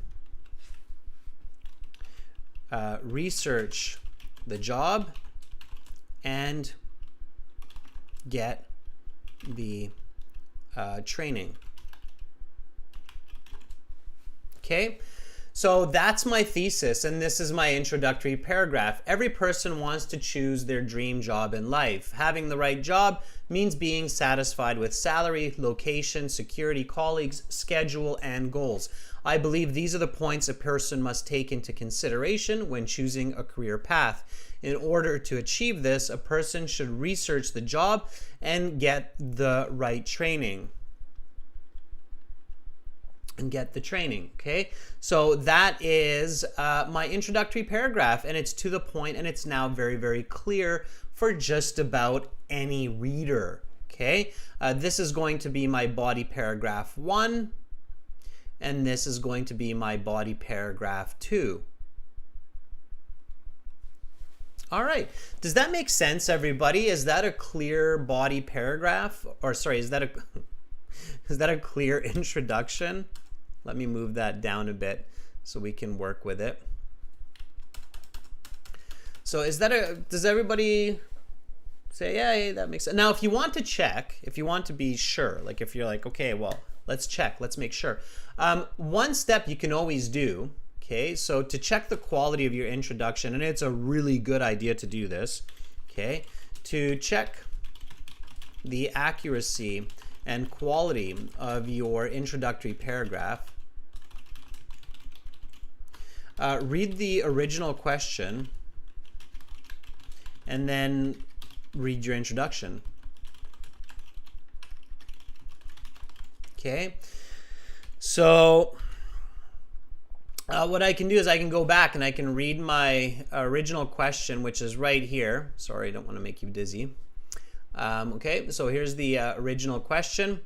research the job and get the training. Okay, so that's my thesis, and this is my introductory paragraph. Every person wants to choose their dream job in life. Having the right job means being satisfied with salary, location, security, colleagues, schedule, and goals. I believe these are the points a person must take into consideration when choosing a career path. In order to achieve this, a person should research the job and get the right training. Okay, so that is my introductory paragraph, and it's to the point, and it's now very, very clear for just about any reader. Okay, this is going to be my body paragraph 1, and this is going to be my body paragraph 2. All right, does that make sense, everybody? Is that a clear body paragraph? Or sorry, is that a clear introduction? Let me move that down a bit so we can work with it. So does everybody say, yeah, that makes sense? Now, if you want to check, if you want to be sure, like if you're like, okay, well, let's check, let's make sure. One step you can always do, okay, so to check the quality of your introduction, and it's a really good idea to do this, okay, to check the accuracy and quality of your introductory paragraph, read the original question and then read your introduction. Okay, so what I can do is I can go back and I can read my original question, which is right here. Sorry, I don't want to make you dizzy. Okay, so here's the original question.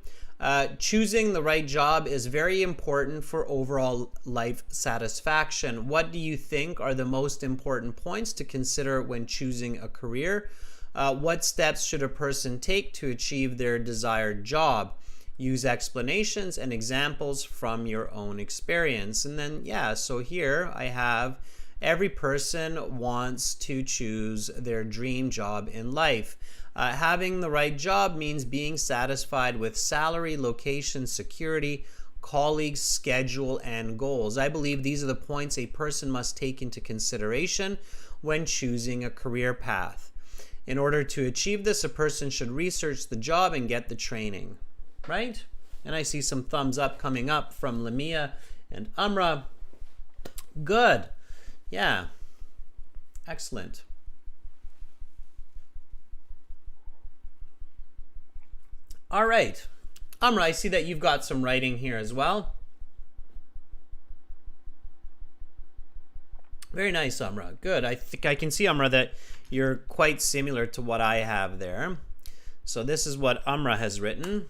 Choosing the right job is very important for overall life satisfaction. What do you think are the most important points to consider when choosing a career? What steps should a person take to achieve their desired job? Use explanations and examples from your own experience. And then, yeah, so here I have every person wants to choose their dream job in life. Having the right job means being satisfied with salary, location, security, colleagues, schedule, and goals. I believe these are the points a person must take into consideration when choosing a career path. In order to achieve this, a person should research the job and get the training, right? And I see some thumbs up coming up from Lamia and Amra. Good. Yeah. Excellent. All right. Amra, I see that you've got some writing here as well. Very nice, Amra. Good. I think I can see, Amra, that you're quite similar to what I have there. So this is what Amra has written.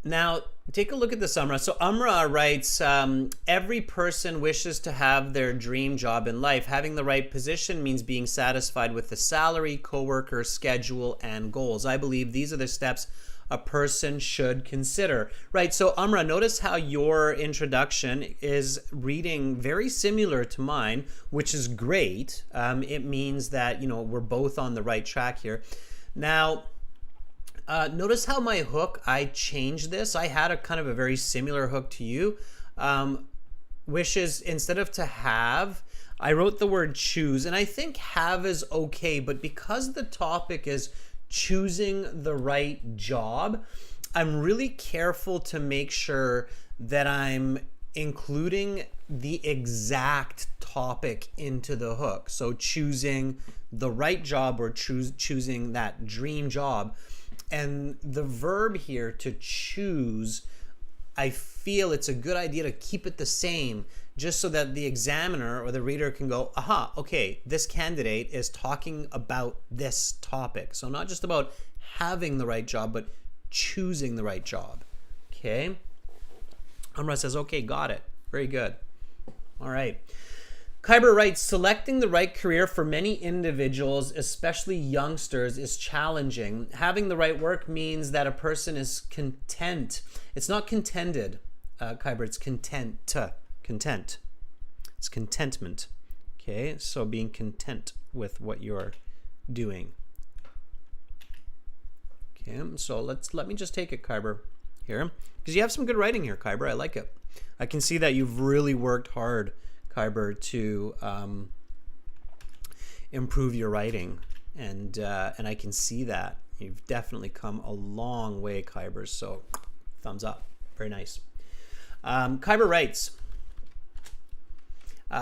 Now, take a look at this, Amra. So Amra writes, every person wishes to have their dream job in life. Having the right position means being satisfied with the salary, coworker, schedule, and goals. I believe these are the steps a person should consider. Right, so Amra, notice how your introduction is reading very similar to mine, which is great. It means that, we're both on the right track here. Now, notice how my hook, I changed this. I had a kind of a very similar hook to you. Wishes, instead of to have, I wrote the word choose. And I think have is okay, but because the topic is choosing the right job, I'm really careful to make sure that I'm including the exact topic into the hook. So choosing the right job or choosing that dream job. And the verb here, to choose, I feel it's a good idea to keep it the same, just so that the examiner or the reader can go, aha, okay, this candidate is talking about this topic. So not just about having the right job, but choosing the right job. Okay. Amra says, okay, got it. Very good. All right. Kyber writes, selecting the right career for many individuals, especially youngsters, is challenging. Having the right work means that a person is content. It's not contended, Kyber, it's content. Content. It's contentment. Okay, so being content with what you're doing. Okay, so let me just take it, Kyber, here. Because you have some good writing here, Kyber. I like it. I can see that you've really worked hard, Kyber, to improve your writing, and I can see that you've definitely come a long way, Kyber. So, thumbs up, very nice. Kyber writes,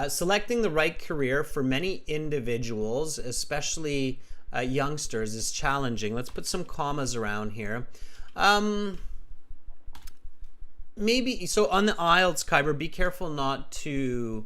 selecting the right career for many individuals, especially youngsters, is challenging. Let's put some commas around here. Maybe so on the IELTS, Kyber, be careful not to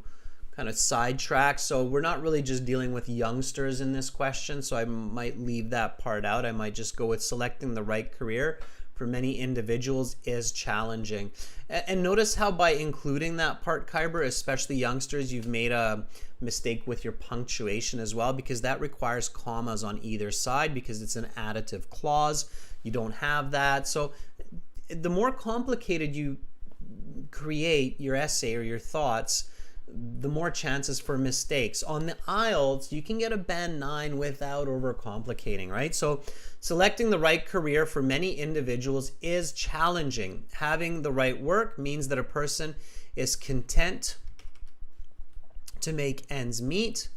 kind of sidetrack. So we're not really just dealing with youngsters in this question, so I might leave that part out. I might just go with selecting the right career for many individuals is challenging. And notice how by including that part, Kyber, especially youngsters, you've made a mistake with your punctuation as well, because that requires commas on either side because it's an additive clause. You don't have that. So the more complicated you create your essay or your thoughts, the more chances for mistakes. On the IELTS, you can get a band 9 without overcomplicating, right? So selecting the right career for many individuals is challenging. Having the right work means that a person is content to make ends meet.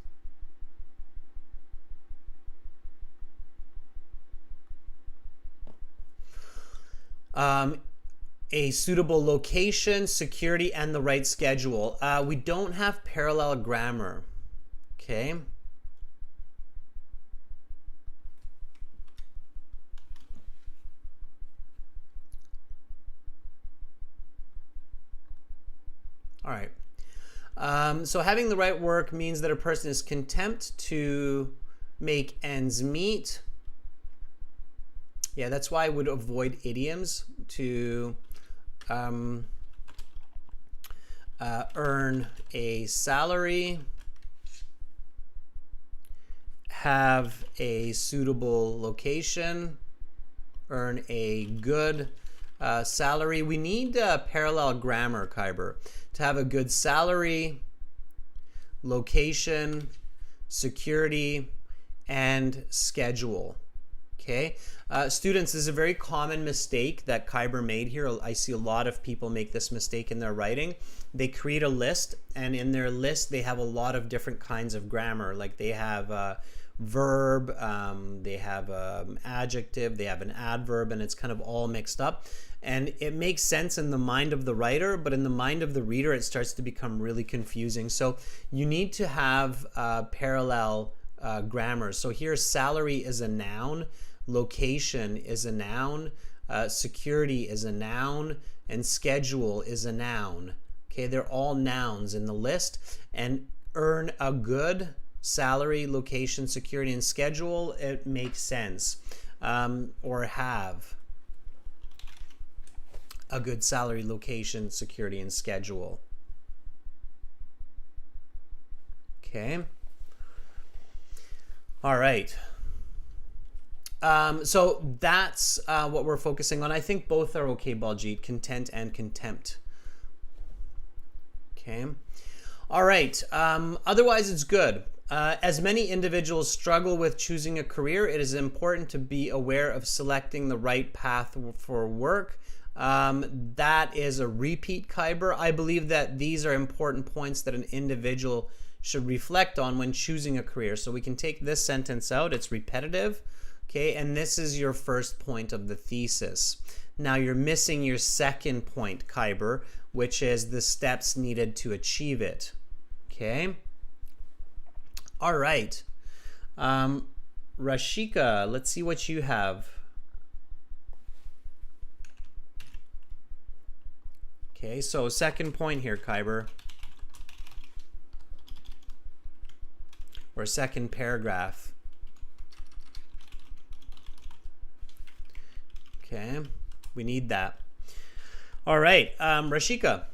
A suitable location, security, and the right schedule. We don't have parallel grammar, okay? All right. So having the right work means that a person is content to make ends meet. Yeah, that's why I would avoid idioms. To earn a salary, have a suitable location, earn a good salary. We need parallel grammar, Kyber, to have a good salary, location, security, and schedule. Okay, students, this is a very common mistake that Kyber made here. I see a lot of people make this mistake in their writing. They create a list, and in their list they have a lot of different kinds of grammar. Like they have verb, they have adjective, they have an adverb, and it's kind of all mixed up. And it makes sense in the mind of the writer, but in the mind of the reader it starts to become really confusing. So you need to have parallel grammar. So here salary is a noun, location is a noun, security is a noun, and schedule is a noun. Okay, they're all nouns in the list. And earn a good salary, location, security, and schedule, it makes sense. Or have a good salary, location, security, and schedule. Okay. All right. So that's what we're focusing on. I think both are okay, Baljeet, content and contempt. Okay. All right. Otherwise, it's good. As many individuals struggle with choosing a career, it is important to be aware of selecting the right path for work. That is a repeat, Kyber. I believe that these are important points that an individual should reflect on when choosing a career. So we can take this sentence out. It's repetitive. Okay, and this is your first point of the thesis. Now you're missing your second point, Kyber, which is the steps needed to achieve it. Okay. All right. Rashika, let's see what you have. Okay, so second point here, Kyber. Or second paragraph. Okay, we need that. All right, Rashika.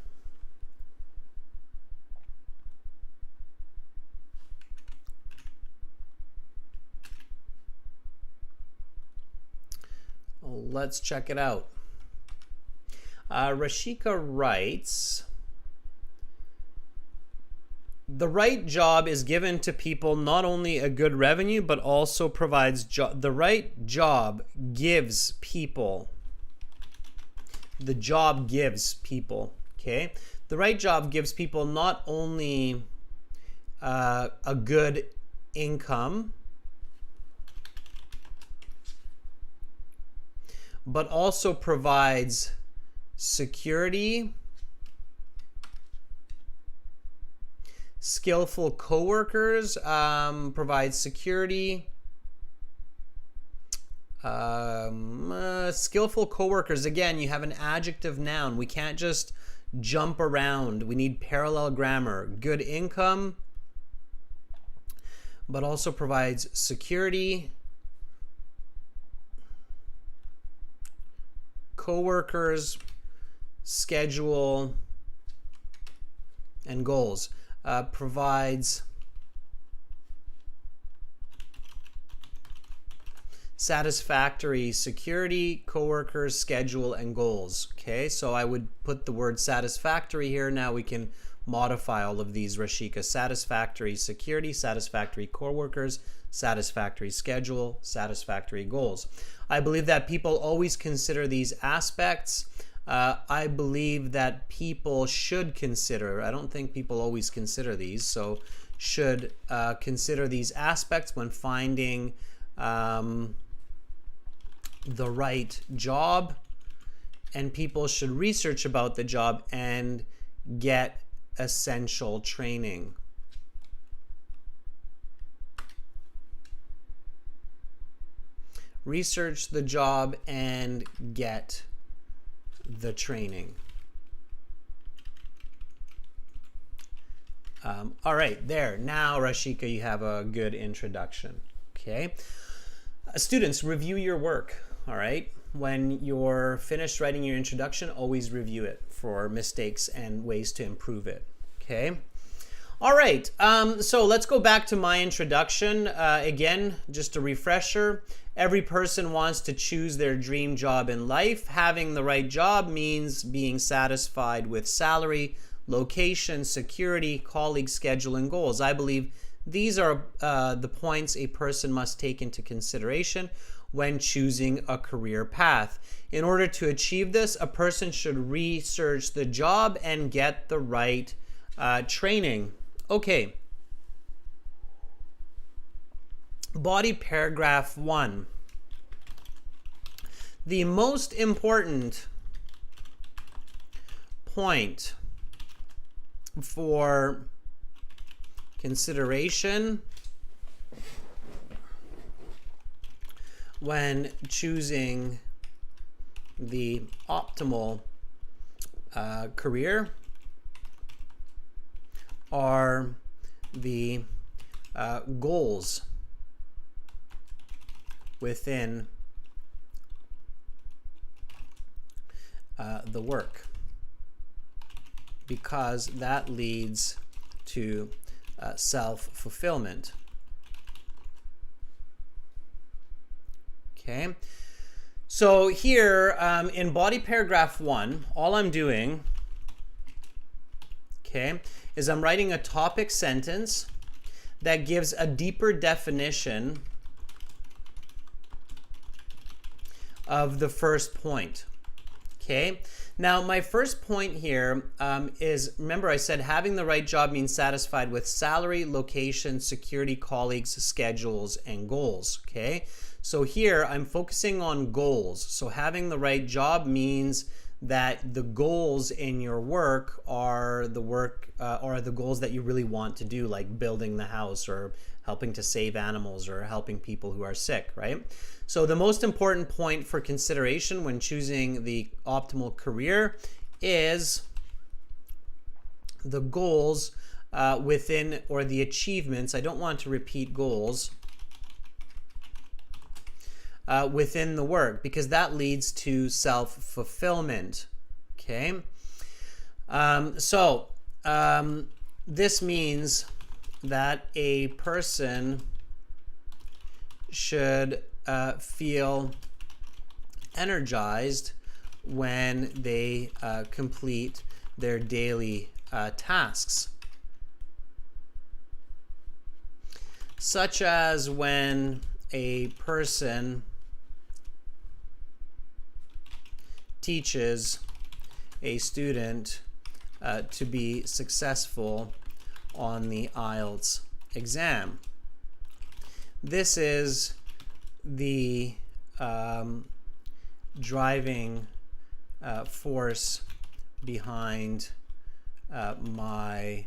Let's check it out. Rashika writes, the right job is given to people not only a good revenue, but also provides the right job gives people. The job gives people, okay? The right job gives people not only a good income, but also provides security, skillful coworkers, provides security, skillful coworkers. Again, you have an adjective noun. We can't just jump around. We need parallel grammar. Good income, but also provides security, coworkers, schedule, and goals. Provides satisfactory security, coworkers, schedule, and goals. Okay, so I would put the word satisfactory here. Now we can modify all of these, Rashika. Satisfactory security, satisfactory coworkers, satisfactory schedule, satisfactory goals. I believe that people always consider these aspects. I believe that people should consider, I don't think people always consider these, so should consider these aspects when finding the right job, and people should research about the job and get essential training. Research the job and get the training. All right, there. Now, Rashika, you have a good introduction. Okay. Students, review your work. All right. When you're finished writing your introduction, always review it for mistakes and ways to improve it. Okay. All right. So let's go back to my introduction. Again, just a refresher. Every person wants to choose their dream job in life. Having the right job means being satisfied with salary, location, security, colleague schedule, and goals. I believe these are the points a person must take into consideration when choosing a career path. In order to achieve this, a person should research the job and get the right training. Okay. Body paragraph 1. The most important point for consideration when choosing the optimal career are the goals within the work, because that leads to self-fulfillment. Okay, so here in body paragraph 1, all I'm doing, okay, is I'm writing a topic sentence that gives a deeper definition of the first point. Okay, now my first point here is, remember I said having the right job means satisfied with salary, location, security, colleagues, schedules, and goals. Okay, so here I'm focusing on goals. So having the right job means that the goals in your work are the goals that you really want to do, like building the house or helping to save animals or helping people who are sick, right? So the most important point for consideration when choosing the optimal career is the goals within, or the achievements. I don't want to repeat goals within the work, because that leads to self-fulfillment. Okay, this means that a person should feel energized when they complete their daily tasks, such as when a person teaches a student to be successful on the IELTS exam. This is the driving force behind my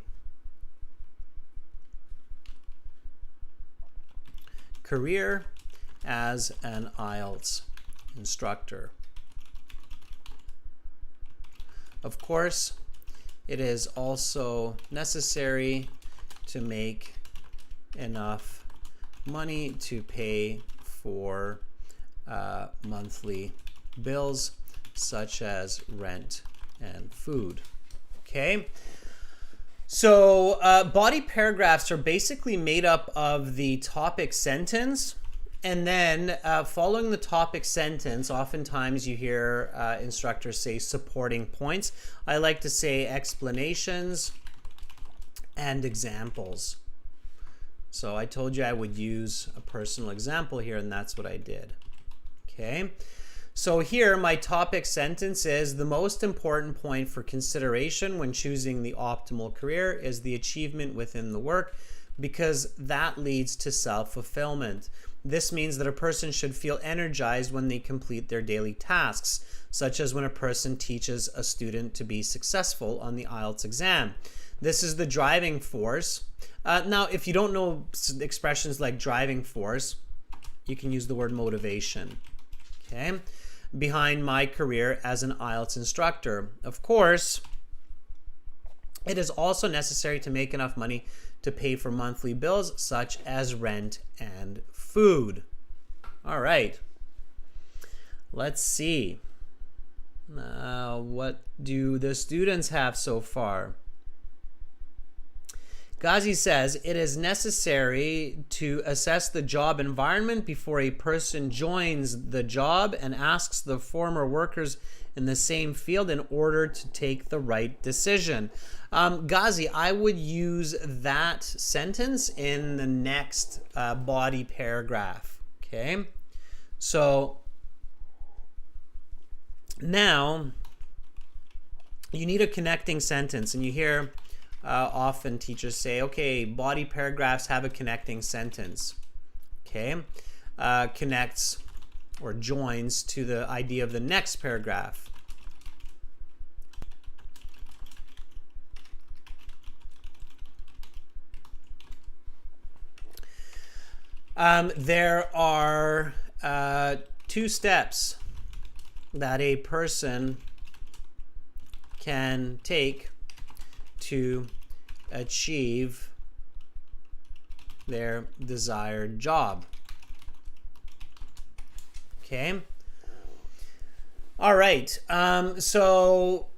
career as an IELTS instructor. Of course, it is also necessary to make enough money to pay for monthly bills such as rent and food. Okay? So body paragraphs are basically made up of the topic sentence, and then following the topic sentence, oftentimes you hear instructors say supporting points. I like to say explanations and examples. So I told you I would use a personal example here, and that's what I did. Okay. So here my topic sentence is: the most important point for consideration when choosing the optimal career is the achievement within the work, because that leads to self-fulfillment. This means that a person should feel energized when they complete their daily tasks, such as when a person teaches a student to be successful on the IELTS exam. This is the driving force. Now, if you don't know expressions like driving force, you can use the word motivation. Okay? Behind my career as an IELTS instructor. Of course, it is also necessary to make enough money to pay for monthly bills such as rent and food. All right. Let's see. What do the students have so far? Ghazi says, it is necessary to assess the job environment before a person joins the job and asks the former workers in the same field in order to take the right decision. Ghazi, I would use that sentence in the next body paragraph. Okay? So now you need a connecting sentence, and you hear often teachers say, okay, body paragraphs have a connecting sentence. Okay, connects or joins to the idea of the next paragraph. There are 2 steps that a person can take to achieve their desired job. Okay. All right. So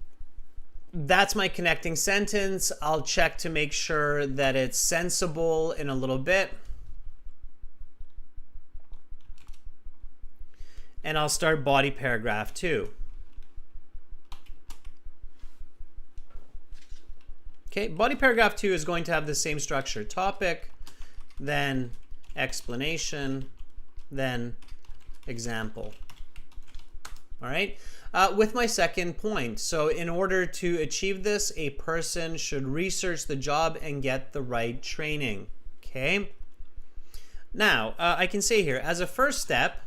that's my connecting sentence. I'll check to make sure that it's sensible in a little bit. And I'll start body paragraph 2. Okay, body paragraph 2 is going to have the same structure: topic, then explanation, then example. All right, with my second point. So in order to achieve this, a person should research the job and get the right training. Okay, now I can say here as a first step,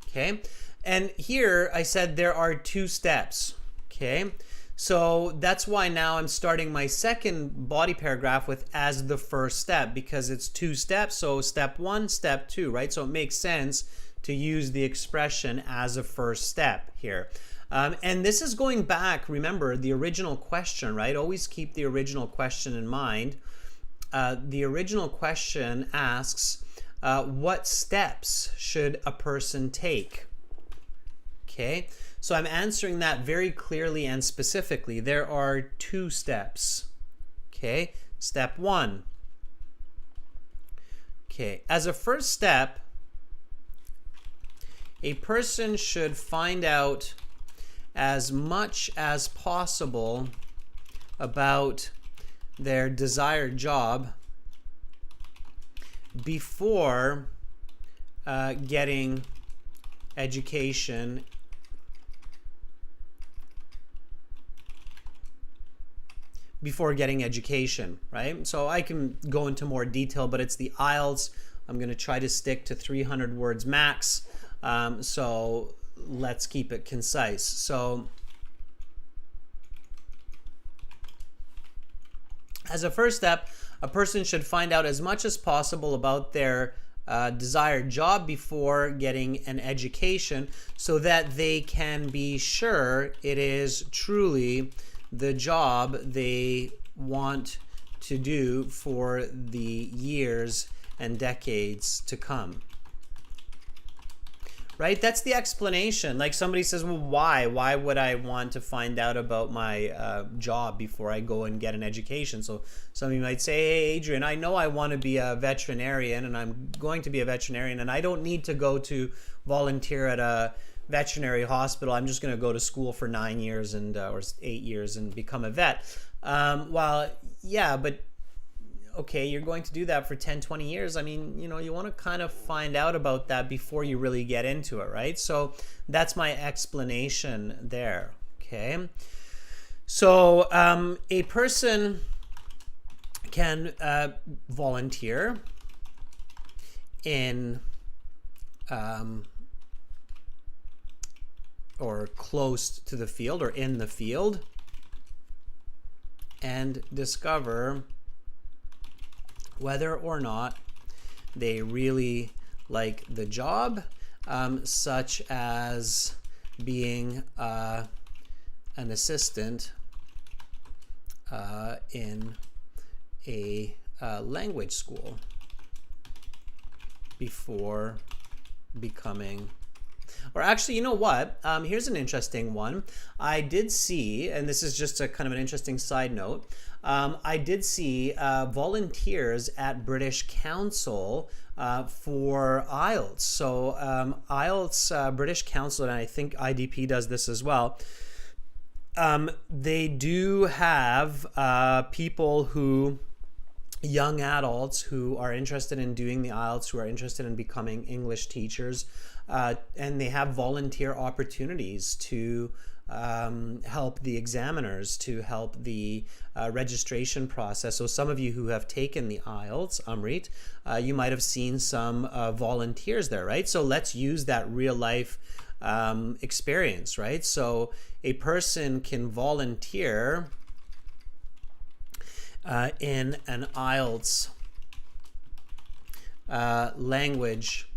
okay, and here I said there are 2 steps. Okay, so that's why now I'm starting my second body paragraph with as the first step, because it's 2 steps. So step 1, step 2, right? So it makes sense to use the expression as a first step here. And this is going back, remember, the original question, right? Always keep the original question in mind. The original question asks, what steps should a person take? Okay. So I'm answering that very clearly and specifically. There are 2 steps. Okay, step 1. Okay, as a first step, a person should find out as much as possible about their desired job before getting education right? So I can go into more detail, but it's the IELTS. I'm going to try to stick to 300 words max. So let's keep it concise. So as a first step, a person should find out as much as possible about their desired job before getting an education, so that they can be sure it is truly the job they want to do for the years and decades to come. right? That's the explanation. Like somebody says, well, why? Why would I want to find out about my job before I go and get an education? So somebody might say, hey, Adrian, I know I want to be a veterinarian and I'm going to be a veterinarian and I don't need to go to volunteer at a veterinary hospital. I'm just going to go to school for 9 years and or 8 years and become a vet. Well, yeah, but okay, you're going to do that for 10, 20 years. I mean, you know, you want to kind of find out about that before you really get into it, right? So that's my explanation there, okay? So a person can volunteer in or close to the field or in the field and discover whether or not they really like the job, such as being an assistant in a language school before becoming. Or actually, you know what? Here's an interesting one. I did see, and this is just a kind of an interesting side note, I did see volunteers at British Council for IELTS. So IELTS, British Council, and I think IDP does this as well. They do have people who, young adults who are interested in doing the IELTS, who are interested in becoming English teachers, and they have volunteer opportunities to help the examiners, to help the registration process. So some of you who have taken the IELTS, Amrit, you might have seen some volunteers there, right? So let's use that real life experience, right? So a person can volunteer in an IELTS language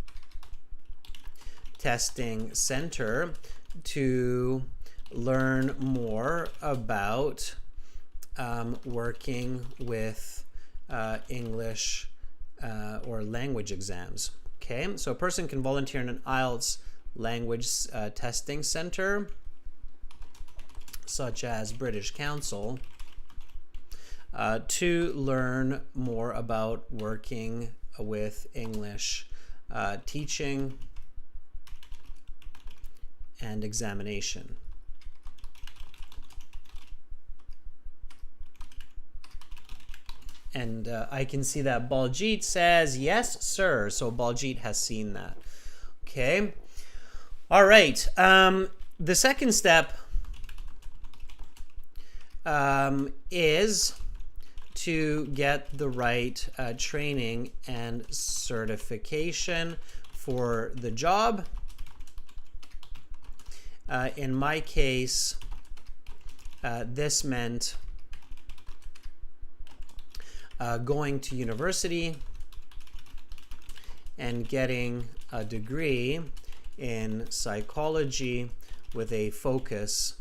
testing center to learn more about working with English or language exams. Okay, so a person can volunteer in an IELTS language testing center, such as British Council, to learn more about working with English teaching and examination. And I can see that Baljit says, yes, sir. So Baljit has seen that. Okay. All right. The second step is to get the right training and certification for the job. In my case, this meant going to university and getting a degree in psychology with a focus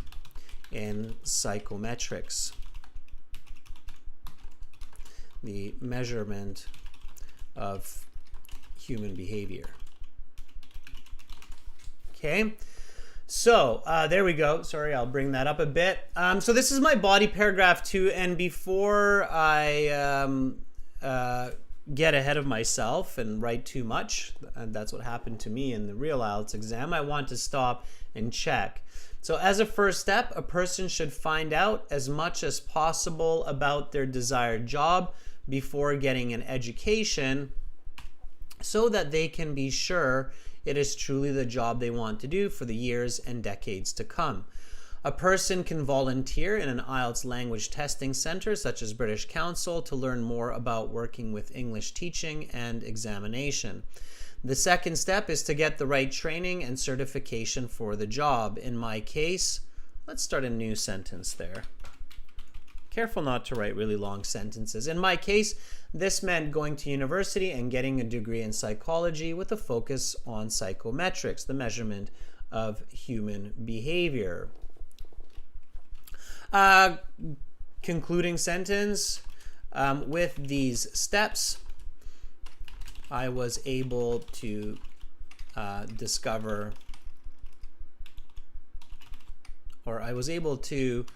in psychometrics, the measurement of human behavior. Okay. So there we go. Sorry, I'll bring that up a bit. So this is my body paragraph 2, and before I get ahead of myself and write too much, and that's what happened to me in the real IELTS exam, I want to stop and check. So as a first step, a person should find out as much as possible about their desired job before getting an education so that they can be sure it is truly the job they want to do for the years and decades to come. A person can volunteer in an IELTS language testing center, such as British Council, to learn more about working with English teaching and examination. The second step is to get the right training and certification for the job. In my case, let's start a new sentence there. Careful not to write really long sentences. In my case, this meant going to university and getting a degree in psychology with a focus on psychometrics, the measurement of human behavior. Concluding sentence, with these steps, I was able to discover, or I was able to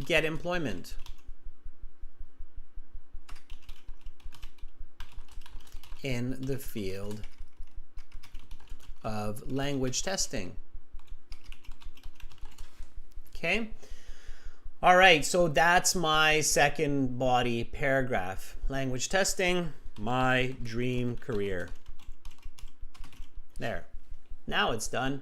get employment in the field of language testing. Okay. All right, so that's my second body paragraph. Language testing, my dream career. There. Now it's done.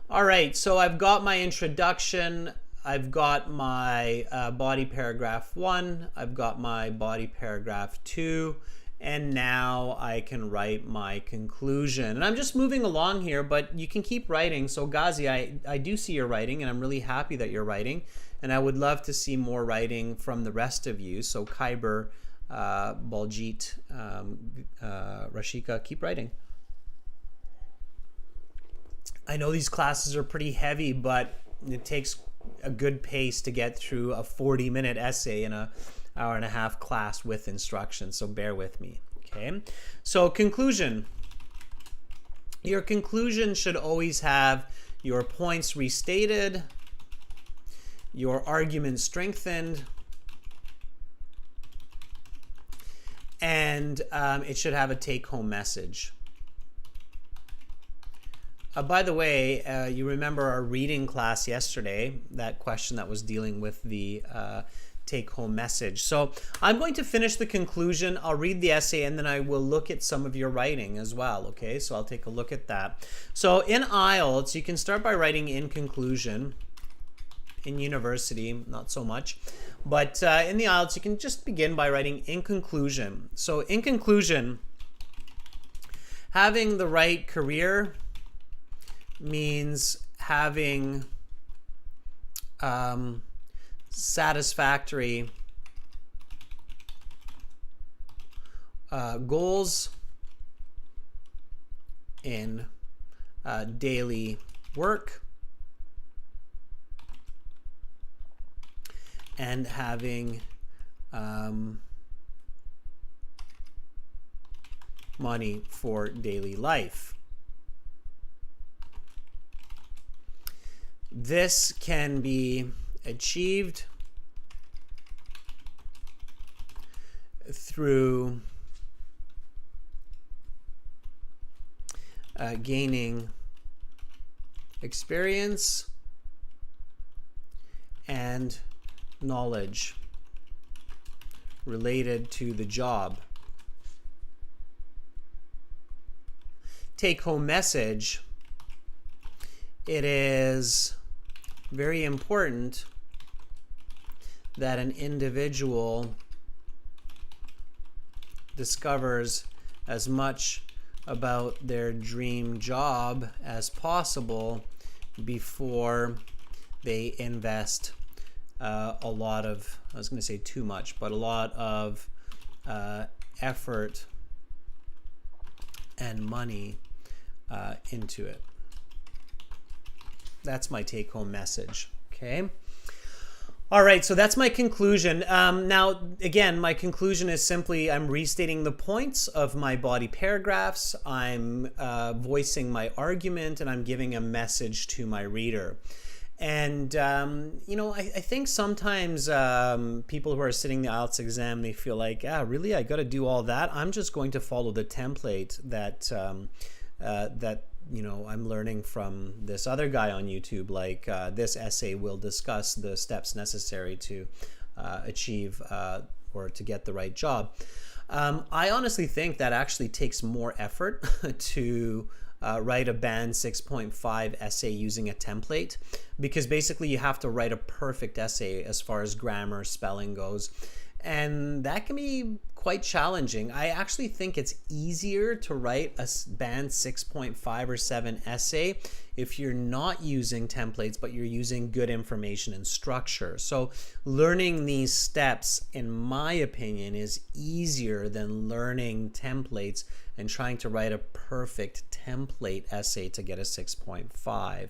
All right, so I've got my introduction. I've got my body paragraph 1. I've got my body paragraph 2. And now I can write my conclusion. And I'm just moving along here, but you can keep writing. So Ghazi, I do see your writing, and I'm really happy that you're writing. And I would love to see more writing from the rest of you. So Khyber, Baljit, Rashika, keep writing. I know these classes are pretty heavy, but it takes a good pace to get through a 40-minute essay in a hour-and-a-half class with instructions, so bear with me. Okay, so conclusion. Your conclusion should always have your points restated, your argument strengthened, and it should have a take-home message. By the way, you remember our reading class yesterday, that question that was dealing with the take-home message. So I'm going to finish the conclusion. I'll read the essay, and then I will look at some of your writing as well. Okay, so I'll take a look at that. So in IELTS, you can start by writing in conclusion. In university, not so much. But in the IELTS, you can just begin by writing in conclusion. So in conclusion, having the right career means having satisfactory goals in daily work, and having money for daily life. This can be achieved through gaining experience and knowledge related to the job. Take-home message. It is very important that an individual discovers as much about their dream job as possible before they invest a lot of, I was going to say too much, but a lot of effort and money into it. That's my take-home message. Okay. All right, so that's my conclusion. Now, again, my conclusion is simply I'm restating the points of my body paragraphs. I'm voicing my argument, and I'm giving a message to my reader. And, you know, I think sometimes people who are sitting the IELTS exam, they feel like, really, I got to do all that? I'm just going to follow the template that you know, I'm learning from this other guy on YouTube, like this essay will discuss the steps necessary to achieve or to get the right job. I honestly think that actually takes more effort to write a band 6.5 essay using a template, because basically you have to write a perfect essay as far as grammar, spelling goes. And that can be quite challenging. I actually think it's easier to write a band 6.5 or 7 essay if you're not using templates, but you're using good information and structure. So learning these steps, in my opinion, is easier than learning templates and trying to write a perfect template essay to get a 6.5.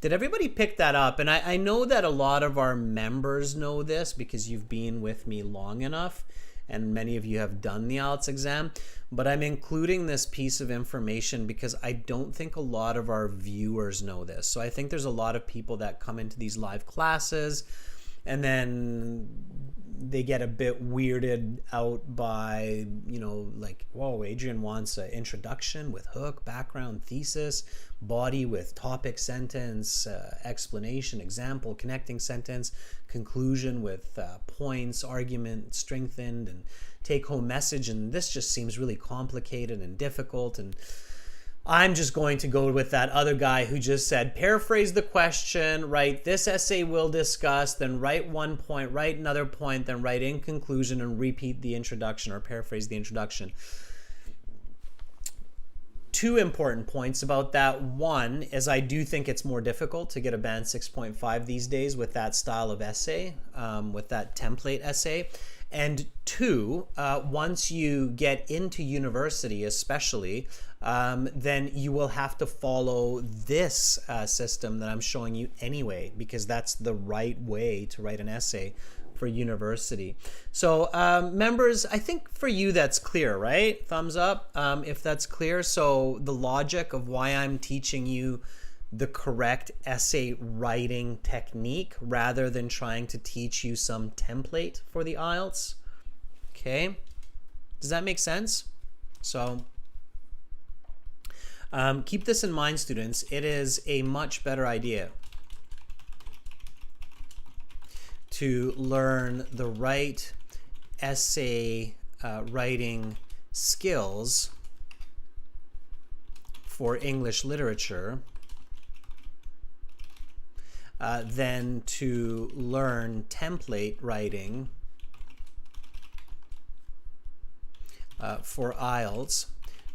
Did everybody pick that up? And I know that a lot of our members know this because you've been with me long enough. and many of you have done the IELTS exam, but I'm including this piece of information because I don't think a lot of our viewers know this. So I think there's a lot of people that come into these live classes and then they get a bit weirded out by, you know, like, whoa, Adrian wants an introduction with hook, background, thesis, body with topic, sentence, explanation, example, connecting sentence, conclusion with points, argument strengthened, and take-home message. And this just seems really complicated and difficult. And I'm just going to go with that other guy who just said, paraphrase the question, write this essay we'll discuss, then write one point, write another point, then write in conclusion and repeat the introduction or paraphrase the introduction. Two important points about that. One is I do think it's more difficult to get a band 6.5 these days with that style of essay, with that template essay. And two, once you get into university especially, then you will have to follow this system that I'm showing you anyway, because that's the right way to write an essay for university. So members, I think for you that's clear, right? Thumbs up if that's clear. So the logic of why I'm teaching you the correct essay writing technique rather than trying to teach you some template for the IELTS. Okay, does that make sense? So keep this in mind, students. It is a much better idea to learn the right essay writing skills for English literature than to learn template writing for IELTS,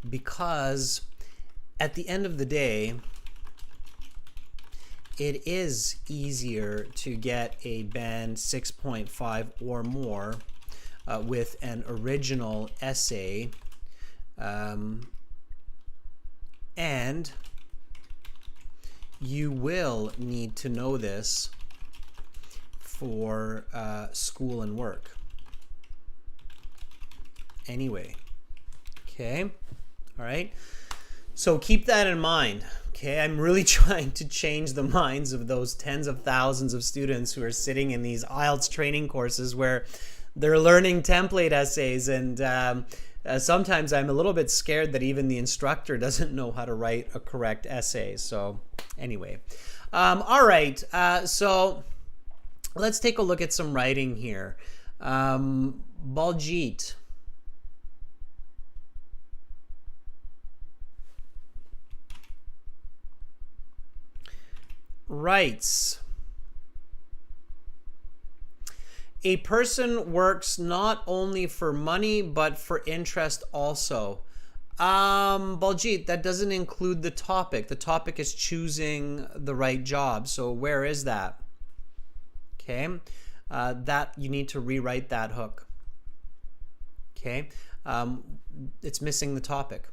because at the end of the day, it is easier to get a band 6.5 or more with an original essay, and you will need to know this for school and work anyway. Okay, all right, so keep that in mind. Okay, I'm really trying to change the minds of those tens of thousands of students who are sitting in these IELTS training courses where they're learning template essays, and sometimes I'm a little bit scared that even the instructor doesn't know how to write a correct essay. So anyway, all right, so let's take a look at some writing here. Baljit. Writes, a person works not only for money but for interest also. Baljit, that doesn't include the topic. The topic is choosing the right job. So where is that? Okay, that you need to rewrite that hook. Okay, it's missing the topic.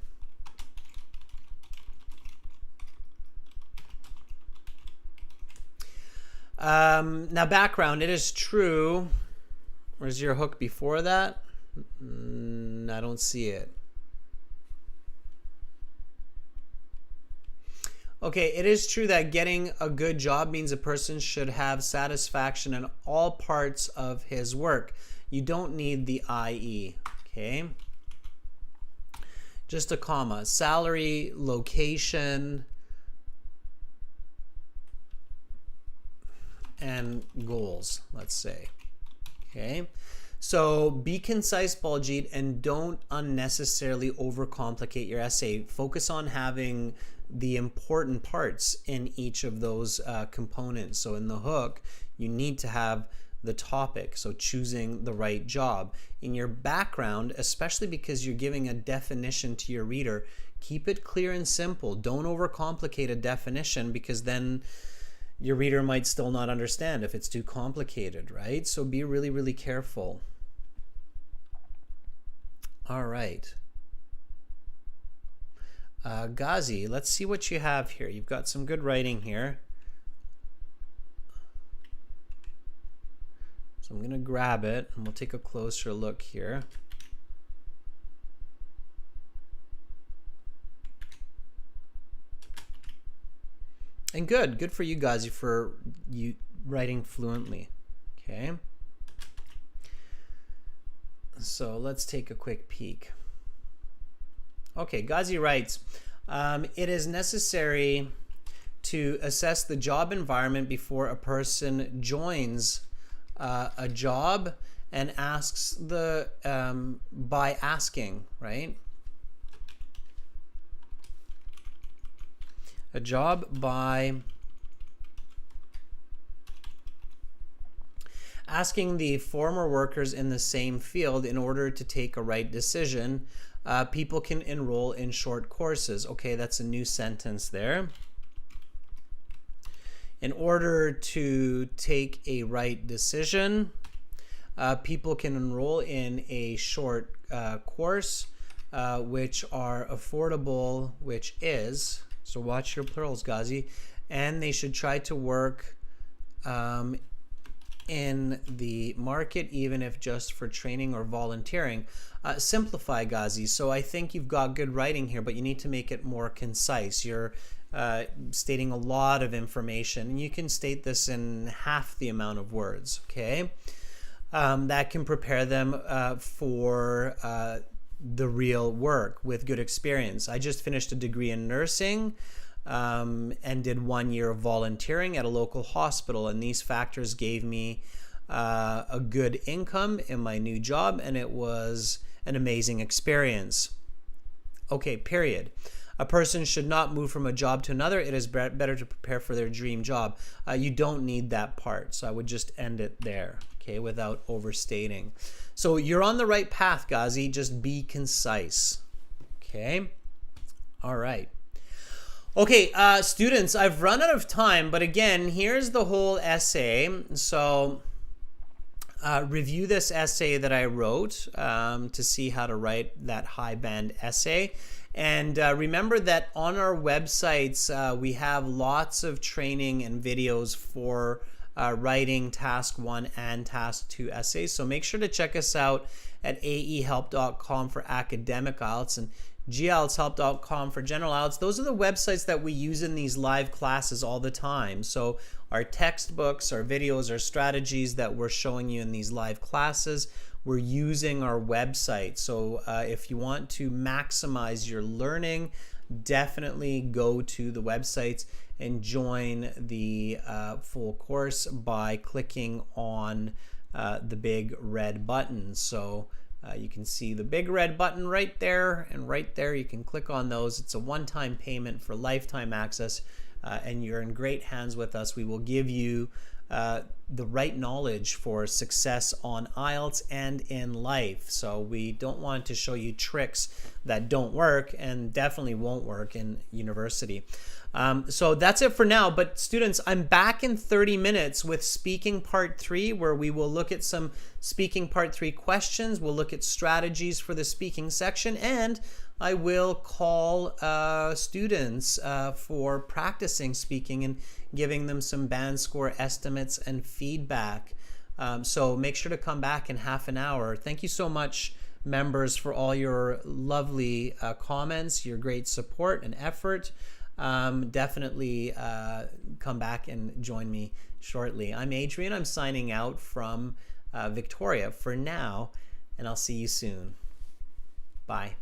Now background, it is true. Where's your hook before that? I don't see it. Okay, it is true that getting a good job means a person should have satisfaction in all parts of his work. You don't need the IE, okay? Just a comma. Salary, location, and goals, let's say. Okay, so be concise, Baljit, and don't unnecessarily overcomplicate your essay. Focus on having the important parts in each of those components. So in the hook, you need to have the topic, so choosing the right job. In your background, especially because you're giving a definition to your reader, keep it clear and simple. Don't overcomplicate a definition, because then your reader might still not understand if it's too complicated, right? So be really, really careful. All right. Ghazi, let's see what you have here. You've got some good writing here. So I'm going to grab it and we'll take a closer look here. And good for you guys for you writing fluently. Okay. So let's take a quick peek. Okay, Ghazi writes, it is necessary to assess the job environment before a person joins a job and asks by asking, right? A job by asking the former workers in the same field in order to take a right decision. People can enroll in short courses. Okay, that's a new sentence there. In order to take a right decision, people can enroll in a short course, which are affordable, which is, so watch your plurals, Ghazi, and they should try to work in the market, even if just for training or volunteering. Simplify, Ghazi. So I think you've got good writing here, but you need to make it more concise. You're stating a lot of information, and you can state this in half the amount of words, okay? That can prepare them for the real work with good experience. I just finished a degree in nursing and did 1 year of volunteering at a local hospital, and these factors gave me a good income in my new job, and it was an amazing experience. Okay, period. A person should not move from a job to another. It is better to prepare for their dream job. You don't need that part, so I would just end it there, okay, without overstating. So you're on the right path, Ghazi. Just be concise, okay? All right. Okay, students, I've run out of time, but again, here's the whole essay. So review this essay that I wrote to see how to write that high band essay. And remember that on our websites, we have lots of training and videos for writing Task 1 and Task 2 essays. So make sure to check us out at aehelp.com for academic IELTS and gieltshelp.com for general IELTS. Those are the websites that we use in these live classes all the time. So our textbooks, our videos, our strategies that we're showing you in these live classes, we're using our website. So if you want to maximize your learning, definitely go to the websites and join the full course by clicking on the big red button. So you can see the big red button right there, and right there you can click on those. It's a one-time payment for lifetime access, and you're in great hands with us. We will give you the right knowledge for success on IELTS and in life. So we don't want to show you tricks that don't work and definitely won't work in university. So that's it for now. But students, I'm back in 30 minutes with speaking part 3, where we will look at some speaking part 3 questions. We'll look at strategies for the speaking section, and I will call students for practicing speaking and giving them some band score estimates and feedback. So make sure to come back in half an hour. Thank you so much, members, for all your lovely comments, your great support and effort. Definitely come back and join me shortly. I'm Adrian. I'm signing out from Victoria for now, and I'll see you soon. Bye.